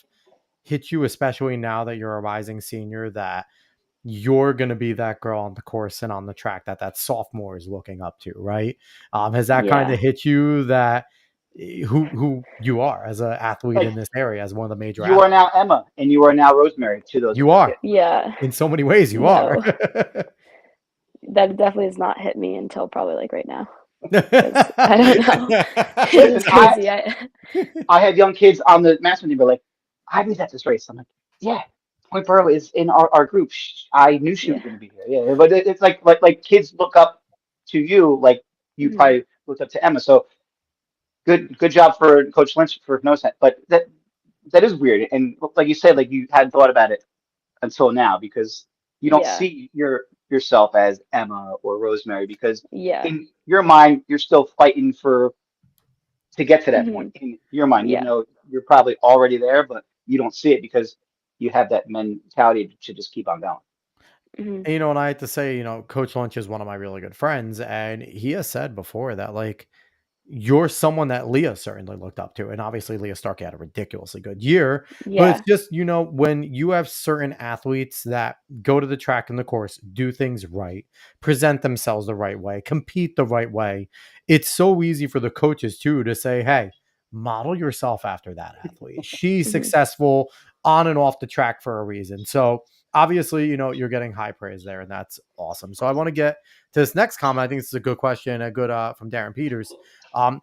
hit you, especially now that you're a rising senior, that you're going to be that girl on the course and on the track that sophomore is looking up to, right? Has that kind Yeah. of hit you that who you are as an athlete in like this area, as one of the major you are athletes? now Emma and you are now Rosemary, to those You of are. Yeah. In so many ways, you are. No, that definitely has not hit me until probably like right now because I don't know. It Listen, was crazy. I I had young kids on the master team, but like, I was at this race. I'm like, yeah, Point Borough is in our group. I knew she was yeah. going to be here. Yeah, but it's like kids look up to you, like you Hmm. probably looked up to Emma. So good job for Coach Lynch for noticing that. But that is weird, and like you said, like you hadn't thought about it until now because you don't Yeah. see yourself as Emma or Rosemary, because Yeah. in your mind you're still fighting to get to that Hmm. point in your mind, even Yeah. though you're probably already there, but you don't see it because you have that mentality to just keep on going. Hmm. And I have to say, Coach Lynch is one of my really good friends, and he has said before that, like, you're someone that Leah certainly looked up to. And obviously Leah Stark had a ridiculously good year, but it's Yeah. just, when you have certain athletes that go to the track and the course, do things right, present themselves the right way, compete the right way, it's so easy for the coaches too to say, hey, model yourself after that athlete. She's Hmm. successful on and off the track for a reason. So obviously, you're getting high praise there, and that's awesome. So I want to get to this next comment. I think this is a good question, a good from Darren Peters.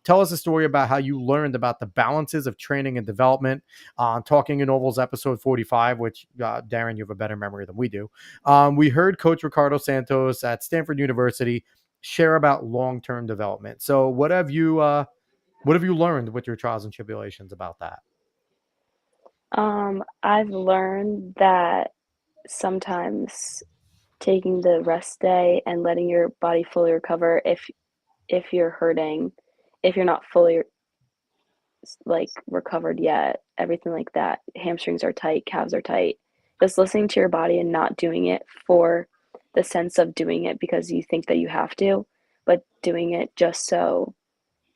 Tell us a story about how you learned about the balances of training and development. Talking in Ovals episode 45, which Darren, you have a better memory than we do. We heard Coach Ricardo Santos at Stanford University share about long-term development. So what have you learned with your trials and tribulations about that? I've learned that sometimes taking the rest day and letting your body fully recover if you're hurting, if you're not fully like recovered yet, everything like that. Hamstrings are tight, calves are tight. just listening to your body and not doing it for the sense of doing it because you think that you have to, but doing it just so,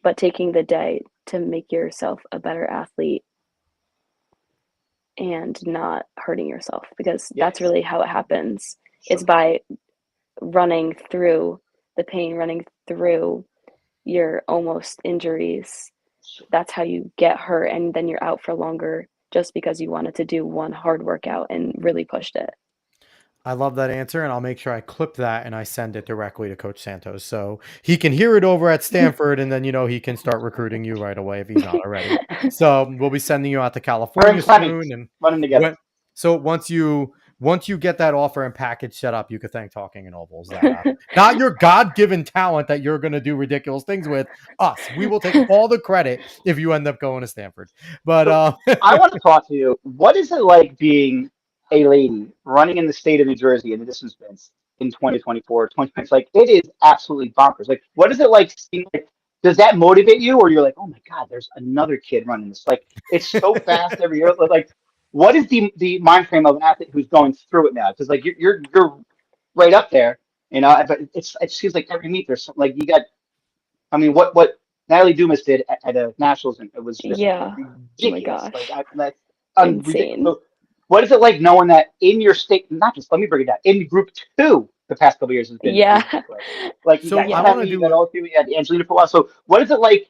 but taking the day to make yourself a better athlete and not hurting yourself because that's Yes. really how it happens. So It's by running through the pain, running through your almost injuries. so That's how you get hurt, and then you're out for longer just because you wanted to do one hard workout and really pushed it. I love that answer, and I'll make sure I clip that and I send it directly to Coach Santos so he can hear it over at Stanford, and then he can start recruiting you right away if he's not already. So we'll be sending you out to her and California soon, Slavinski and running together. when so once you get that offer and package set up, you could thank Talking in Ovals that not your God-given talent that you're going to do ridiculous things with us. We will take all the credit if you end up going to Stanford. But So I want to talk to you. What is it like being a lady running in the state of New Jersey in the distance sprints in 2024, 2020? Like it is absolutely bonkers. Like what is it like seeing like does that motivate you or you're like, oh my God, there's another kid running this? Like it's so fast every year. Like what is the mind frame of an athlete who's going through it now? Because like you're right up there, you know, but it seems like every meet there's something like you got I mean, what Natalie Dumas did at the Nationals, and it was just Yeah. Oh my ridiculous. Like gosh. that's unridiculous. Insane. So, what is it like knowing that in your state? Not just let me break it down. In Group Two, the past couple of years has been Yeah. like you got so I Yeah. want to Natalie, you got do all three, you had Angelina for a while. So, what is it like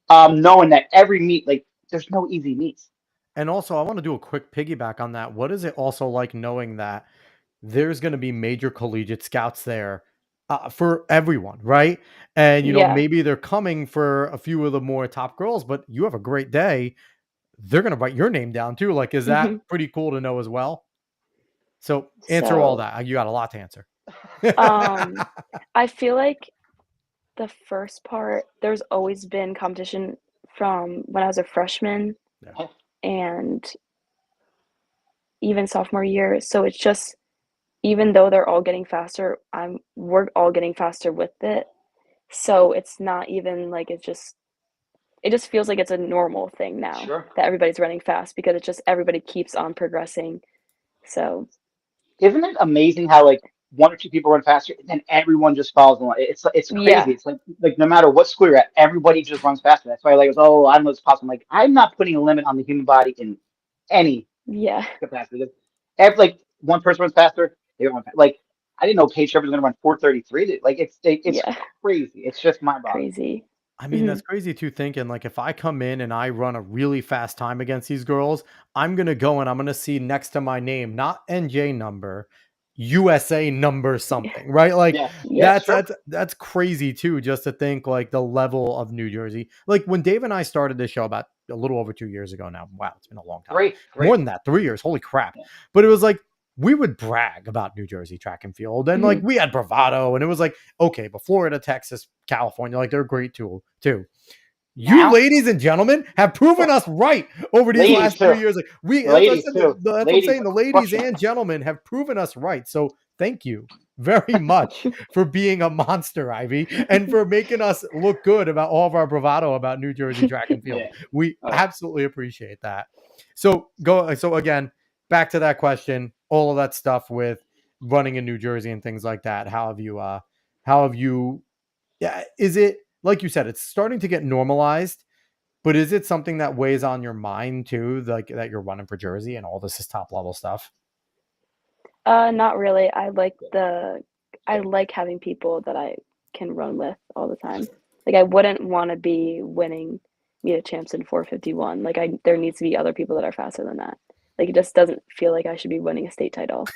knowing that every meet, like, there's no easy meets? And also, I want to do a quick piggyback on that. What is it also like knowing that there's going to be major collegiate scouts there for everyone, right? And Yeah. maybe they're coming for a few of the more top girls, but you have a great day. They're going to write your name down too. Like, is that Mhm. pretty cool to know as well? So answer all So, that. You got a lot to answer. um, I feel like the first part, there's always been competition from when I was a freshman Yeah. and even sophomore year. So it's just even though they're all getting faster, we're all getting faster with it. So it's not even like it just feels like it's a normal thing now Sure. that everybody's running fast because it's just everybody keeps on progressing. So Isn't it amazing how like one or two people run faster and then everyone just follows along? It's crazy. yeah, It's like no matter what school you're at, everybody just runs faster. That's why like oh I don't know it's possible. I'm like I'm not putting a limit on the human body in any yeah, capacity. Every like one person runs faster, they run fast. Like I didn't know Paige Shepard's gonna run 4:33. Like it's yeah, crazy. It's just mind boggling. crazy. I mean, Mhm. that's crazy too, thinking like if I come in and I run a really fast time against these girls, I'm gonna go and I'm gonna see next to my name, not NJ number, USA number something, right? Like Yes, Yeah, yes, that's sure. that's that's crazy too, just to think like the level of New Jersey. Like when Dave and I started this show about a little over 2 years ago now. Wow, it's been a long time. Great, More great. than that, 3 years. Holy crap. Yeah. But it was like we would brag about New Jersey track and field, and like mhm. we had bravado, and it was like, okay, but Florida, Texas, California, like they're great too. You Now, ladies and gentlemen have proven us right over these ladies last too. 3 years. Like that's what I Ladies said. too. That's what I'm Ladies saying. are The ladies crushing it. and gentlemen have proven us right. So thank you very much for being a monster, Ivy, and for making us look good about all of our bravado about New Jersey track and field. Yeah. We Oh, absolutely appreciate that. So go. So again, back to that question. All of that stuff with running in New Jersey and things like that. How have you? How have you? Yeah, is it like you said? It's starting to get normalized, but is it something that weighs on your mind too, like that you're running for Jersey and all this is top level stuff? Not really. good, I good. like having people that I can run with all the time. Like I wouldn't want to be winning meet a champs in 451. Like there needs to be other people that are faster than that. Like it just doesn't feel like I should be winning a state title.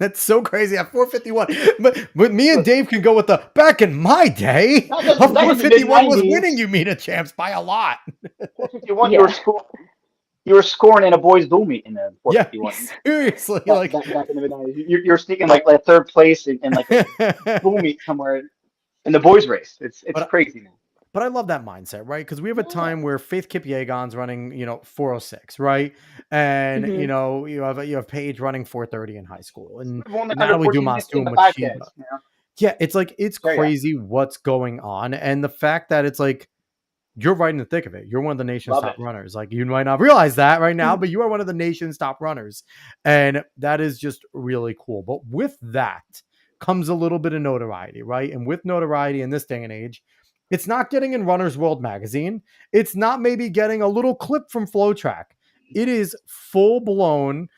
That's so crazy at 451. But me and Look, Dave can go with the back in my day. A that was the mid 451 was winning '90s. you meet a champs by a lot. 451. Yeah. You were scoring in a boys' boom meet in the Yeah, 451. seriously. Back, Like, back in the mid '90s. You're sneaking like third place in like a boom meet somewhere in the boys' race. It's but crazy, man. But I love that mindset, right? Because we have a Yeah. time where Faith Kipyegon's running, 406, right? And hmm you have Paige running 430 in high school, and We've won the under Natalie 14 Dumas in doing the what she 5Ks. does. You know, Yeah, it's like it's very active. crazy what's going on, and the fact that it's like you're right in the thick of it. You're one of the nation's Love top it. runners. Like, you might not realize that right now, but you are one of the nation's top runners. And that is just really cool. But with that comes a little bit of notoriety, right? And with notoriety in this day and age, it's not getting in Runner's World magazine. It's not maybe getting a little clip from Flow Track. It is full blown.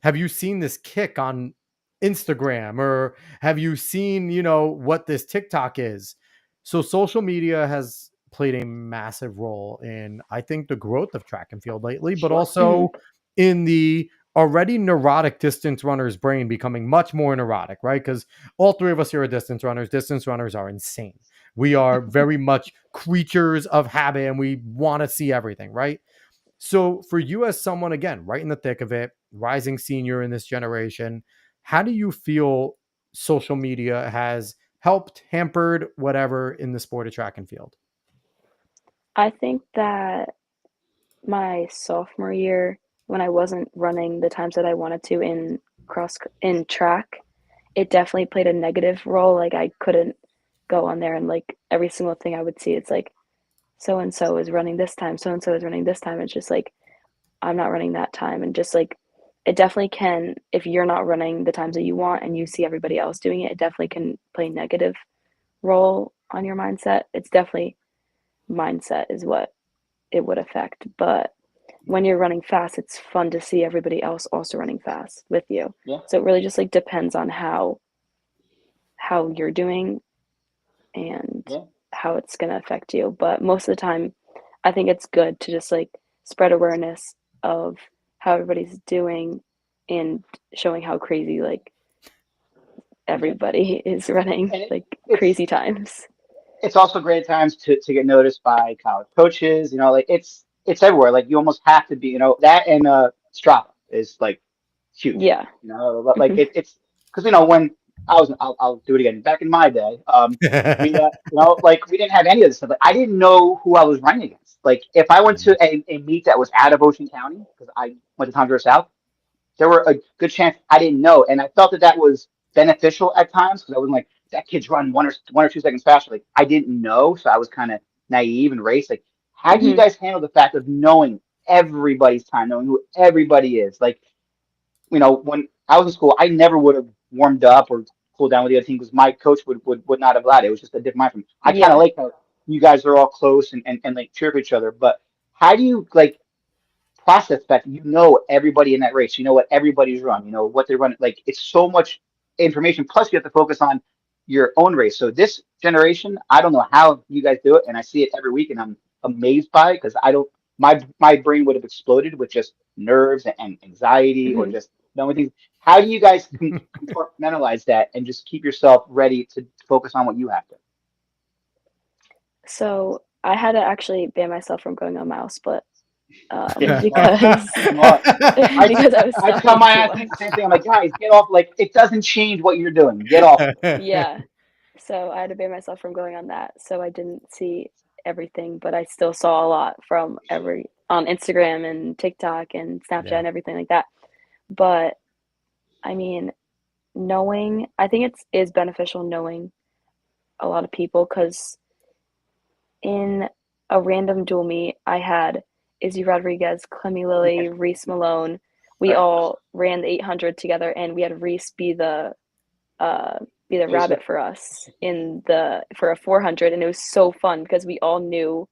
Have you seen this kick on Instagram, or have you seen, what this TikTok is? So social media has played a massive role in, I think, the growth of track and field lately, but Sure. also in the already neurotic distance runner's brain becoming much more neurotic, right? Because all three of us here are distance runners. Distance runners are insane. We are very much creatures of habit, and we want to see everything, right? So for you, as someone, again, right in the thick of it, rising senior in this generation, how do you feel social media has helped, hampered, whatever, in the sport of track and field? I think that my sophomore year, when I wasn't running the times that I wanted to in track, it definitely played a negative role. Like, I couldn't go on there and, like, every single thing I would see, it's like, so and so is running this time, so and so is running this time. It's just like, I'm not running that time. And just like, it definitely can, if you're not running the times that you want and you see everybody else doing it, it definitely can play a negative role on your mindset. It's definitely mindset is what it would affect. But when you're running fast, it's fun to see everybody else also running fast with you. Yeah. So it really just like depends on how you're doing and Yeah. how it's going to affect you. But most of the time, I think it's good to just like spread awareness of how everybody's doing and showing how crazy like everybody is running And like it's crazy times. it's also great times to get noticed by college coaches. Like it's everywhere. Like you almost have to be. That and Strava is like huge. Yeah. Like Hmm. it's because when I'll do it again. Back in my day, we like we didn't have any of this stuff. Like I didn't know who I was running against. Like if I went to a meet that was out of Ocean County because I went to Tom South, there were a good chance I didn't know, and I felt that was beneficial at times because I wasn't like that kid's running 1 or 2 seconds faster. Like I didn't know, so I was kind of naive and race. Like, how do you Hmm. guys handle the fact of knowing everybody's time, knowing who everybody is? Like, when I was in school, I never would have warmed up or cooled down with the other team because my coach would not have allowed it. It was just a different mind from. I kind of Yeah. like how you guys are all close and like cheer for each other, but how do you like process that everybody in that race, what everybody's run, what they're running. Like it's so much information. Plus you have to focus on your own race. So this generation, I don't know how you guys do it, and I see it every week, and I'm amazed by it because I don't. My brain would have exploded with just nerves and anxiety or Hmm. just knowing things. How do you guys compartmentalize that and just keep yourself ready to focus on what you have to? So I had to actually ban myself from going on mile split Yeah, smart, because smart. I because I was I tell stopping my too athletes the much. same thing. I'm like, guys, get off. Like, it doesn't change what you're doing. Get off of it. Yeah. So I had to ban myself from going on that. So I didn't see everything, but I still saw a lot from every on Instagram and TikTok and Snapchat Yeah. and everything like that. But I mean, I think it's is beneficial knowing a lot of people because in a random dual meet, I had Izzy Rodriguez, Clemmy Lilly, Reese Malone. We Right. all ran the 800 together, and we had Reese uh, be the Jason. rabbit for us for a 400, and it was so fun because we all knew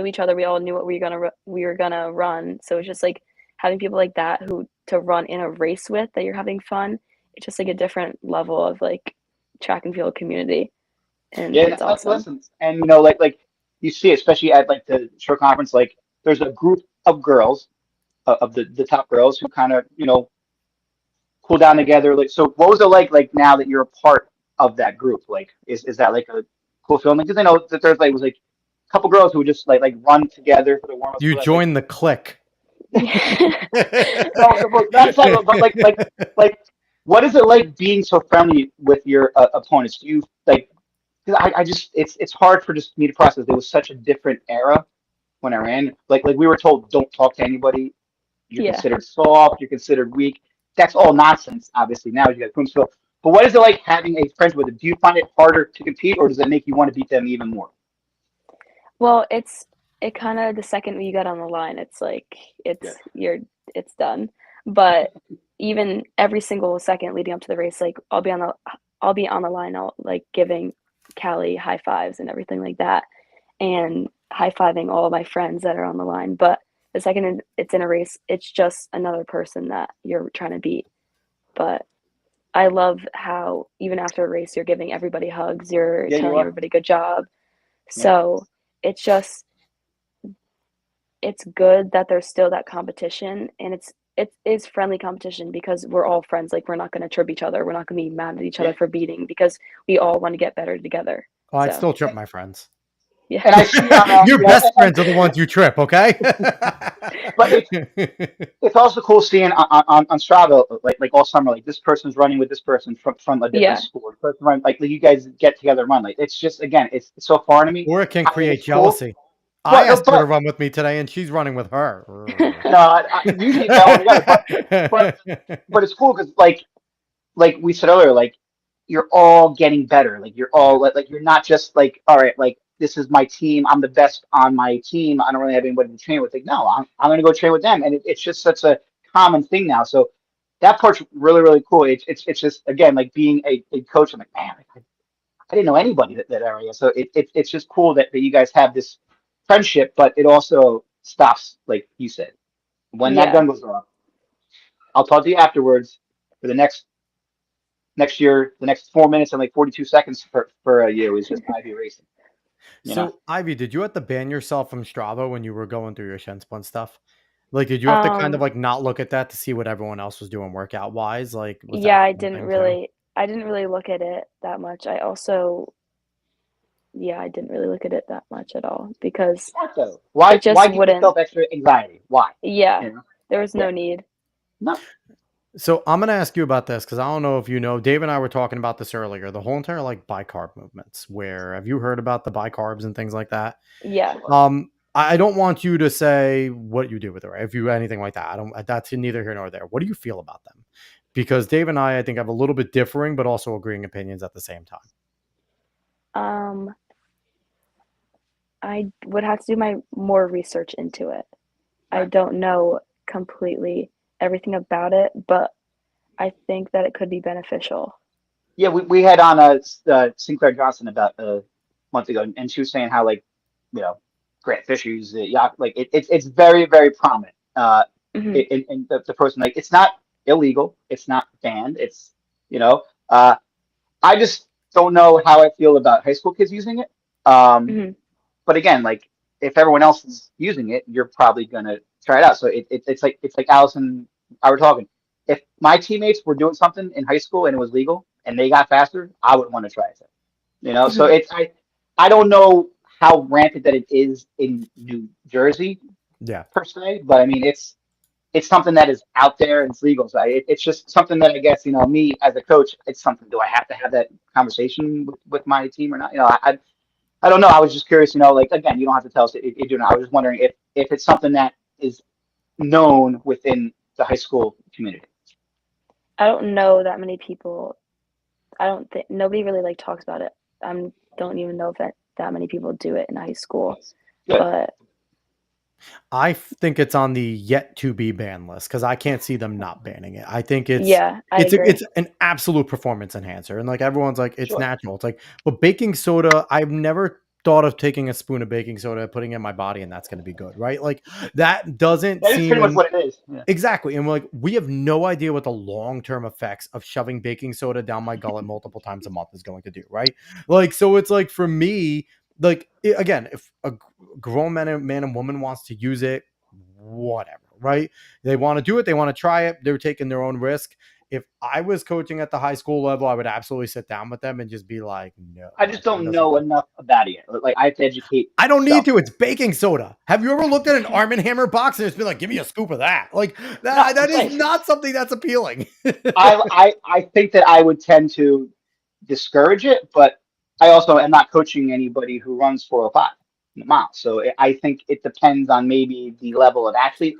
each other. We all knew what we were gonna run. So it's just like having people like that who to run in a race with that you're having fun. It's just like a different level of like track and field community, and Yeah, it's awesome. listen, and like you see, especially at like the short conference, like there's a group of girls, of the top girls who kind of cool down together. Like, so what was it like now that you're a part of that group? Like, is that like a cool feeling? Because I know that there's like was like a couple girls who would just like run together for the warm ups. You But like, join the clique. no, but that's like, but like, what is it like being so friendly with your opponents? Do you like? Because I just it's hard for just me to process. There was such a different era when I ran. Like we were told, don't talk to anybody. You're Yeah. considered soft. You're considered weak. That's all nonsense. Obviously now you got Coombsville. But what is it like having a friend with it? Do you find it harder to compete, or does it make you want to beat them even more? Well, it kind of, the second you get on the line, it's like Yeah. it's done. But even every single second leading up to the race, like I'll be on the line, I'll like giving Callie high fives and everything like that, and high fiving all of my friends that are on the line. But the second it's in a race, it's just another person that you're trying to beat. But I love how even after a race, you're giving everybody hugs, you're Yeah, you telling are. everybody good job. Yeah. So it's just it's good that there's still that competition, and it is friendly competition because we're all friends. Like we're not going to trip each other. We're not going to be mad at each Yeah. other for beating because we all want to get better together. Oh, I'd So still trip my friends. yeah, And I see on Your best friends are the ones you trip, okay? but it's also cool seeing on Strava like all summer, like this person's running with this person from a different yeah, school. The person run like you guys get together and run. Like it's just again, it's so foreign to me. Or it can I think create it's cool. jealousy. I But no, asked her to but run with me today, and she's running with her. no, usually they're all together. But but it's cool because like we said earlier, like you're all getting better. Like you're all Yeah. like you're not just like all right, like this is my team. I'm the best on my team. I don't really have anybody to train with. Like no, I'm gonna go train with them, and it's just such a common thing now. So that part's really cool. It's just again like being a coach. I'm like man, I didn't know anybody that area. So it's just cool that you guys have this friendship, but it also stops like you said when that yeah, gun goes off. I'll talk to you afterwards for the next year, the next 4 minutes and like 42 seconds for you is just Ivy racing. You know, So, Ivy, did you have to ban yourself from Strava when you were going through your Shinspun stuff? Like, did you have to kind of um, like not look at that to see what everyone else was doing workout wise? Like, was yeah. that the thing too? I didn't really look at it that much. I also, yeah, I didn't really look at it that much at all because smart though. it Why just give wouldn't. yourself extra anxiety? Why? Yeah, You know, there was yeah, no need. no, So I'm gonna ask you about this because I don't know if you know. Dave and I were talking about this earlier. The whole entire like bicarb movements. Where have you heard about the bicarbs and things like that? Yeah, I don't want you to say what you do with it, right? If you anything like that, I don't. That's neither here nor there. What do you feel about them? Because Dave and I think, have a little bit differing, but also agreeing opinions at the same time. um, I would have to do my more research into it. I right. don't know completely everything about it, but I think that it could be beneficial. Yeah, we had on Sinclair Johnson about a month ago, and she was saying how like you know Grant Fisher uses it. Yeah, like it's very prominent. Hmm. In the person like it's not illegal, it's not banned. It's you know, uh, I just don't know how I feel about high school kids using it. Um, Hmm. but again, like if everyone else is using it, you're probably gonna try it out. So it's like Allison, I were talking. If my teammates were doing something in high school and it was legal and they got faster, I would want to try it. You know, so Hmm. I don't know how rampant that it is in New Jersey Yeah. per se, but I mean it's something that is out there and it's legal. So it's just something that I guess me as a coach, it's something. Do I have to have that conversation with my team or not? I don't know. I was just curious. Like again, you don't have to tell us if you do not. I was just wondering if it's something that is known within the high school community. I don't know that many people. I don't think nobody really like talks about it. I don't even know if that many people do it in high school. Good. But I think it's on the yet to be ban list because I can't see them not banning it. I think yeah, I it's agree. an absolute performance enhancer, and like everyone's like, it's Sure. natural. It's like, but baking soda, I've never thought of taking a spoon of baking soda, putting it in my body, and that's going to be good, right? Like that doesn't That is seem pretty much what it is. Yeah. exactly. And we're like, we have no idea what the long term effects of shoving baking soda down my gullet multiple times a month is going to do, right? Like, so it's like for me, like again, if a grown man and woman wants to use it, whatever, right? They want to do it, they want to try it, they're taking their own risk. If I was coaching at the high school level, I would absolutely sit down with them and just be like, no, I just like it don't doesn't know work. enough about it. Like I have to educate I don't need myself. to. It's baking soda. Have you ever looked at an Arm& Hammer box and it's been like, give me a scoop of that? Like No, that I'm is saying not something that's appealing. I think that I would tend to discourage it, but I also am not coaching anybody who runs 405 miles. So I think it depends on maybe the level of athlete.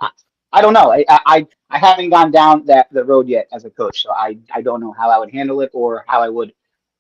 I don't know. I haven't gone down the road yet as a coach, so I don't know how I would handle it or how I would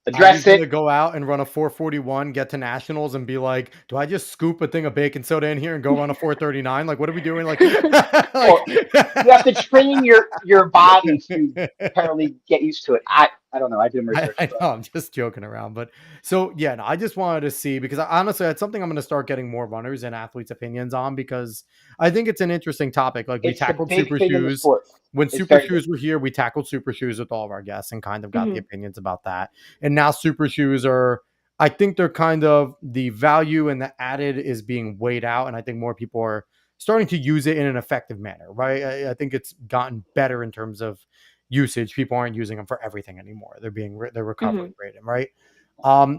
address Ivy's it. gonna go out and run a 4:41, get to nationals, and be like, "Do I just scoop a thing of baking soda in here and go run a 4:39? Like, what are we doing?" Like, like Well, you have to train your body to apparently get used to it. I don't know. I did research, I but know I'm just joking around, but so yeah, no, I just wanted to see because honestly, that's something I'm going to start getting more runners and athletes' opinions on because I think it's an interesting topic. Like we it's the tackled big super thing in the shoes sport. when It's super very shoes big. were here. We tackled super shoes with all of our guests and kind of got the Mhm. opinions about that. And now super shoes are, I think they're kind of the value and the added is being weighed out, and I think more people are starting to use it in an effective manner. Right? I think it's gotten better in terms of usage. People aren't using them for everything anymore. They're recovery Mhm. rated, right?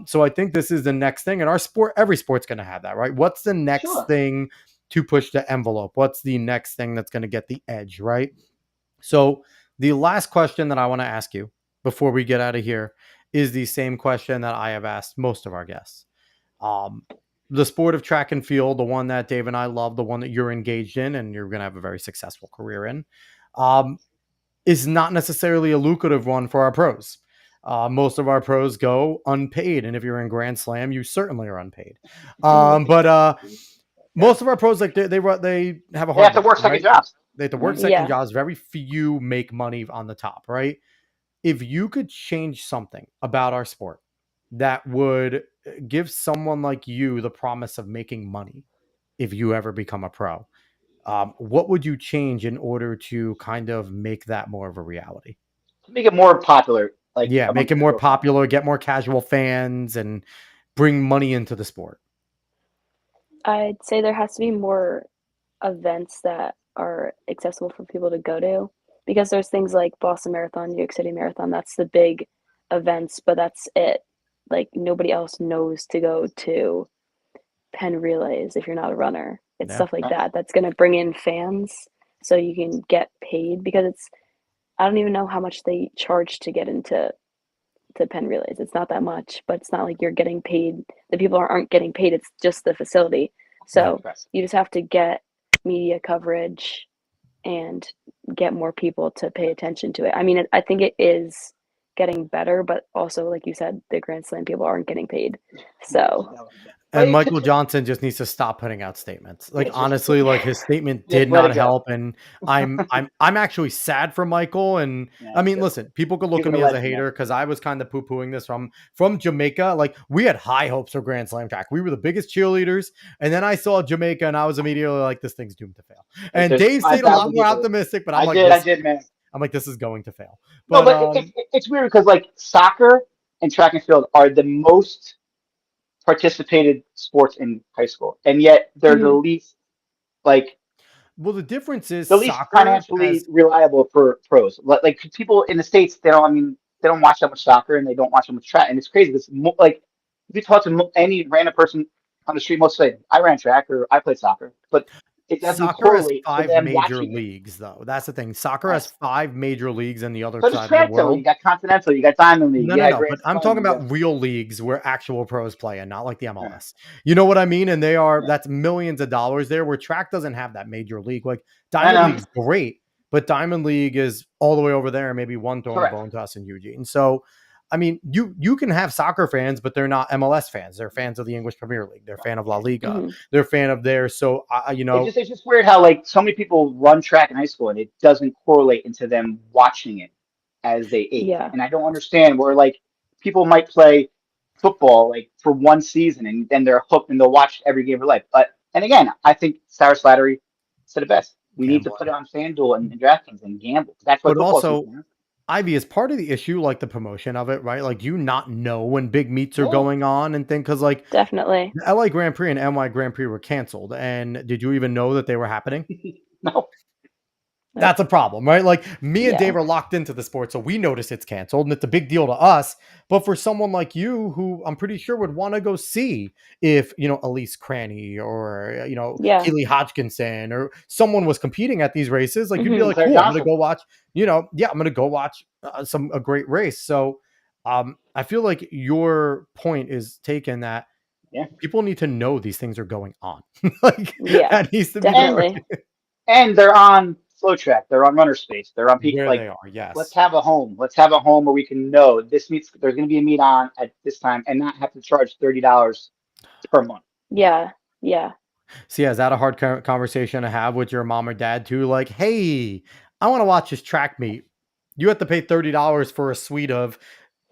So I think this is the next thing in our sport. Every sport's going to have that, right? What's the next Sure. thing to push the envelope? What's the next thing that's going to get the edge, right? So the last question that I want to ask you before we get out of here is the same question that I have asked most of our guests. Um, the sport of track and field, the one that Dave and I love, the one that you're engaged in, and you're going to have a very successful career in. Um, is not necessarily a lucrative one for our pros. Most of our pros go unpaid, and if you're in Grand Slam, you certainly are unpaid. Mhm. But Yeah. most of our pros, like they have a They hard have to life, work second right? jobs. They have to You know? work second Yeah. jobs. Very few make money on the top, right? If you could change something about our sport that would give someone like you the promise of making money if you ever become a pro, what would you change in order to kind of make that more of a reality? To make it more popular, like Yeah, make among it more casual fans. popular, get more casual fans, and bring money into the sport. I'd say there has to be more events that are accessible for people to go to because there's things like Boston Marathon, New York City Marathon, that's the big events, but that's it. Like nobody else knows to go to Penn relays if you're not a runner. It's Yeah. stuff like that that's going to bring in fans so you can get paid because it's I don't even know how much they charge to get into to Penn relays. It's not that much, but it's not like you're getting paid. The people aren't getting paid. It's just the facility. Yeah. So you just have to get media coverage and get more people to pay attention to it. I mean, I think it is getting better, but also, like you said, the Grand Slam people aren't getting paid. So, And But Michael Johnson just needs to stop putting out statements. Like yeah, honestly, like his statement just did let not it go. help, and I'm actually sad for Michael. And Yeah, I me mean, too. listen, people could look He's at a me as a legend, man. hater because I was kind of poo pooing this from Jamaica. Like we had high hopes for Grand Slam track. We were the biggest cheerleaders, and then I saw Jamaica, and I was immediately like, this thing's doomed to fail. Like And there's Dave stayed a lot 5,000 more people. optimistic, but I'm I like, did, I did, man. this is going to fail. No, But but it's weird because like soccer and track and field are the most participated sports in high school, and yet they're mhm. like well, the difference is the least soccer financially has reliable for pros. Like people in the states, they don't. I mean, they don't watch that much soccer and they don't watch that much track, and it's crazy. Because like if you talk to any random person on the street, most say I ran track or I played soccer, but it doesn't Soccer has correlate to 5 them major watching it. leagues, though. That's the thing. Soccer has Yes. 5 major leagues in the other So does side of the track though. You world. got Continental, you got Diamond League, No, you no, got no, Grand but I'm Slam, talking you got about real leagues where actual pros play and not like the yeah, MLS. You know what I mean? And yeah. that's millions of dollars there where track doesn't have that major league. Like I Diamond know. League's great, but Diamond League is all the way over there, maybe one throwing a Correct. bone to us in Eugene. So, I mean, you can have soccer fans, but they're not MLS fans. They're fans of the English Premier League. They're a fan of La Liga. Mhm. They're a fan of theirs. So, It's just weird how like so many people run track in high school and it doesn't correlate into them watching it as they age. Yeah. And I don't understand where like people might play football like for one season and then they're hooked and they'll watch every game of their life. But and again, I think Sarah Slattery said it best. We need to put gambling. it on FanDuel and DraftKings and gamble. That's what But football's also, using. Ivy is part of the issue, like the promotion of it, right? Like, do you not know when big meets are Yeah. going on and things? Because, like, Definitely. the LA Grand Prix and NY Grand Prix were canceled. And did you even know that they were happening? No. Nope. That's a problem, right? Like me and Yeah. Dave are locked into the sport, so we notice it's canceled, and it's a big deal to us. But for someone like you, who I'm pretty sure would want to go see if Elise Cranny or Yeah. Keely Hodgkinson or someone was competing at these races, like you'd be Mhm. like, Claire cool, I'm gonna Johnson. go watch. Yeah, I'm gonna go watch a great race. So I feel like your point is taken that Yeah. people need to know these things are going on. Like Yeah. that needs to be the And first. Definitely. and they're on Flow Track. They're on Runner Space. They're on Peak. Where Like, they are, let's yes. have a home. Let's have a home where we can know this meets. There's going to be a meet on at this time, and not have to charge $30 per month. Yeah. Yeah. So yeah, is that a hard conversation to have with your mom or dad too? Like, hey, I want to watch this track meet. You have to pay $30 for a suite of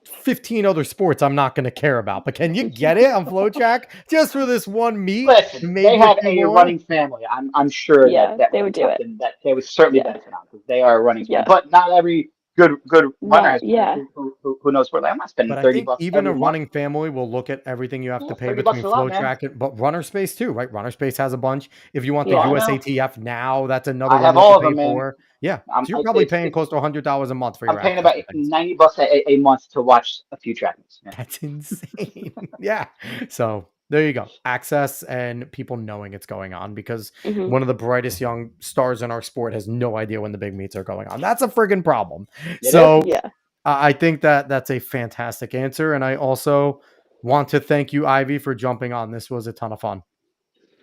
15 other sports I'm not going to care about. But can you get it on Flow Track just for this one meet? Listen, they Maybe a have few a more. running family. I'm sure Yeah, that they would would be do it. something that they would certainly Yeah. benefit on because they are a running family. Yeah. But not every good runner Not has parents yeah. who knows where. Like, I'm not spending But I 30 think bucks even every a month. running family will look at everything you have Yeah, to pay 30 bucks between a lot, Flow man. Track and but Runner Space too, right? Runner Space has a bunch. If you want the Yeah. I know. USATF now, that's another I one have you have to all of pay them, man. for. Yeah. I'm So you're I, probably paying it's close to $100 a month for I'm your paying access about to things. $90 a month to watch a few track meets. Yeah. That's insane. Yeah. So there you go. Access and people knowing it's going on because Hmm. one of the brightest young stars in our sport has no idea when the big meets are going on. That's a friggin' problem. It is. So Yeah. I think that that's a fantastic answer. And I also want to thank you, Ivy, for jumping on. This was a ton of fun.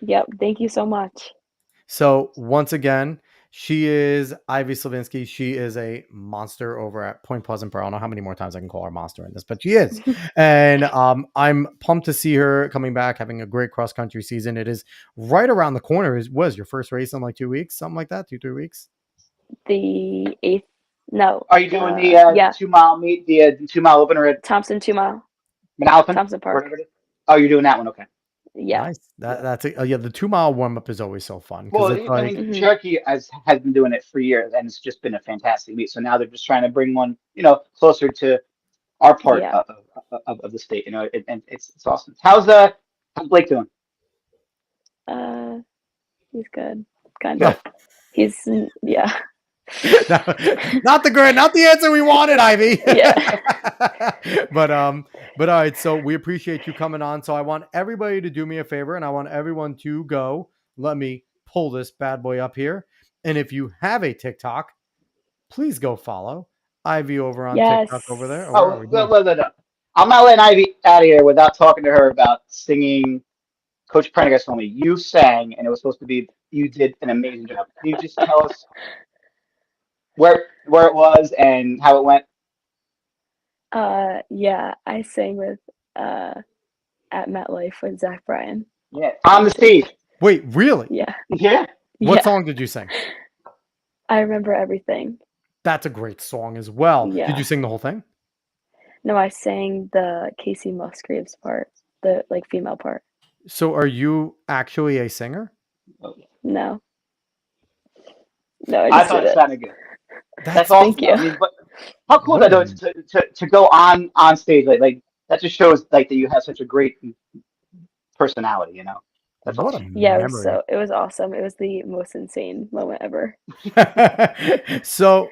Yep. Thank you so much. So once again, she is Ivy Slavinski. She is a monster over at Point Pleasant Pro. I don't know how many more times I can call her monster in this, but she is. And I'm pumped to see her coming back, having a great cross country season. It is right around the corner. Was your first race in like 2 weeks, something like that, 2-3 weeks? The 8th. No. Are you doing the Yeah. 2 mile meet, the 2 mile opener at Thompson 2 mile. Manalapan? Thompson Park. Whatever it is? Oh, you're doing that one. Okay. Yeah. Nice. That's it. Yeah, the 2 mile warm up is always so fun because Well, it's I like, mean, Hmm. Cherokee has been doing it for years, and it's just been a fantastic meet. So now they're just trying to bring one, closer to our part Yeah. of the state. And it's awesome. How's Blake doing? Uh, he's good. Kind no, of. He's yeah. not the answer we wanted, Ivy. Yeah. but all right, so we appreciate you coming on. So I want everybody to do me a favor, and I want everyone to go. Let me pull this bad boy up here. And if you have a TikTok, please go follow Ivy over on Yes. TikTok over there. Or where are Oh, we no, doing? no, no. I'm not letting Ivy out of here without talking to her about singing. Coach Prendergast told me you sang, and it was supposed to be you did an amazing job. Can you just tell us where it was and how it went? Yeah. I sang with at MetLife with Zach Bryan. Yeah, on the stage. Wait, really? Yeah. Yeah. What Yeah. song did you sing? I remember everything. That's a great song as well. Did Yeah. you sing the whole thing? No, I sang the Casey Musgraves part, the like female part. So are you actually a singer? No. No, I I just thought did it it. sounded good. That's Thank awesome. you. I mean, but how cool What that though a- is to go on stage like that just shows like that you have such a great personality. That's what a awesome. Yeah, memory. it was awesome. It was the most insane moment ever. So,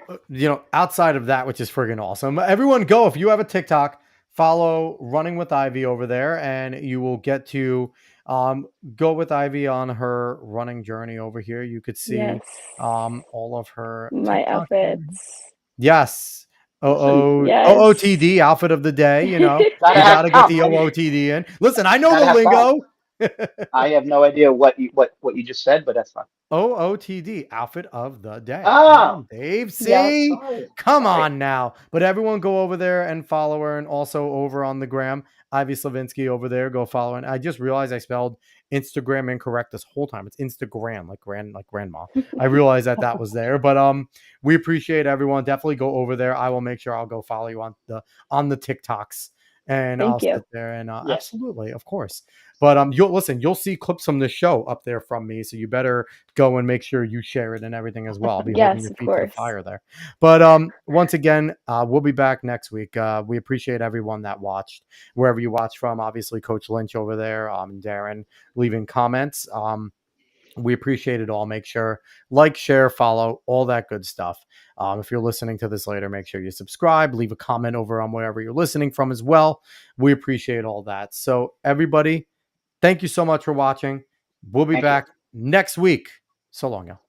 outside of that, which is friggin' awesome, everyone go. If you have a TikTok, follow Running with Ivy over there, and you will get to go with Ivy on her running journey over here. You could see Yes. all of her My TikTok. outfits. Yes. Listen, Yes. OOTD outfit of the day. gotta You got have to get count, the man. OOTD in. Listen, I know Gotta the have fun. lingo. I have no idea what you just said, but that's fine. OOTD outfit of the day. Come Oh, on, Dave. Yep. See? sorry. Come Sorry. on now. But everyone go over there and follow her, and also over on the gram, Ivy Slavinski over there. Go follow. And I just realized I spelled Instagram incorrect this whole time. It's Instagram, like grandma. I realized that was there. But we appreciate everyone. Definitely go over there. I will make sure I'll go follow you on the TikToks. And I'll Thank you. sit there and Yeah. absolutely, of course. But you'll see clips from the show up there from me. So you better go and make sure you share it and everything as well. I'll be holding Yes, your of feet to the course. fire there. But once again, we'll be back next week. We appreciate everyone that watched, wherever you watch from. Obviously, Coach Lynch over there, Darren leaving comments. We appreciate it all. Make sure like, share, follow, all that good stuff. If you're listening to this later, make sure you subscribe, leave a comment over on wherever you're listening from as well. We appreciate all that. So everybody, thank you so much for watching. We'll be Thank you. back next week. So long, y'all.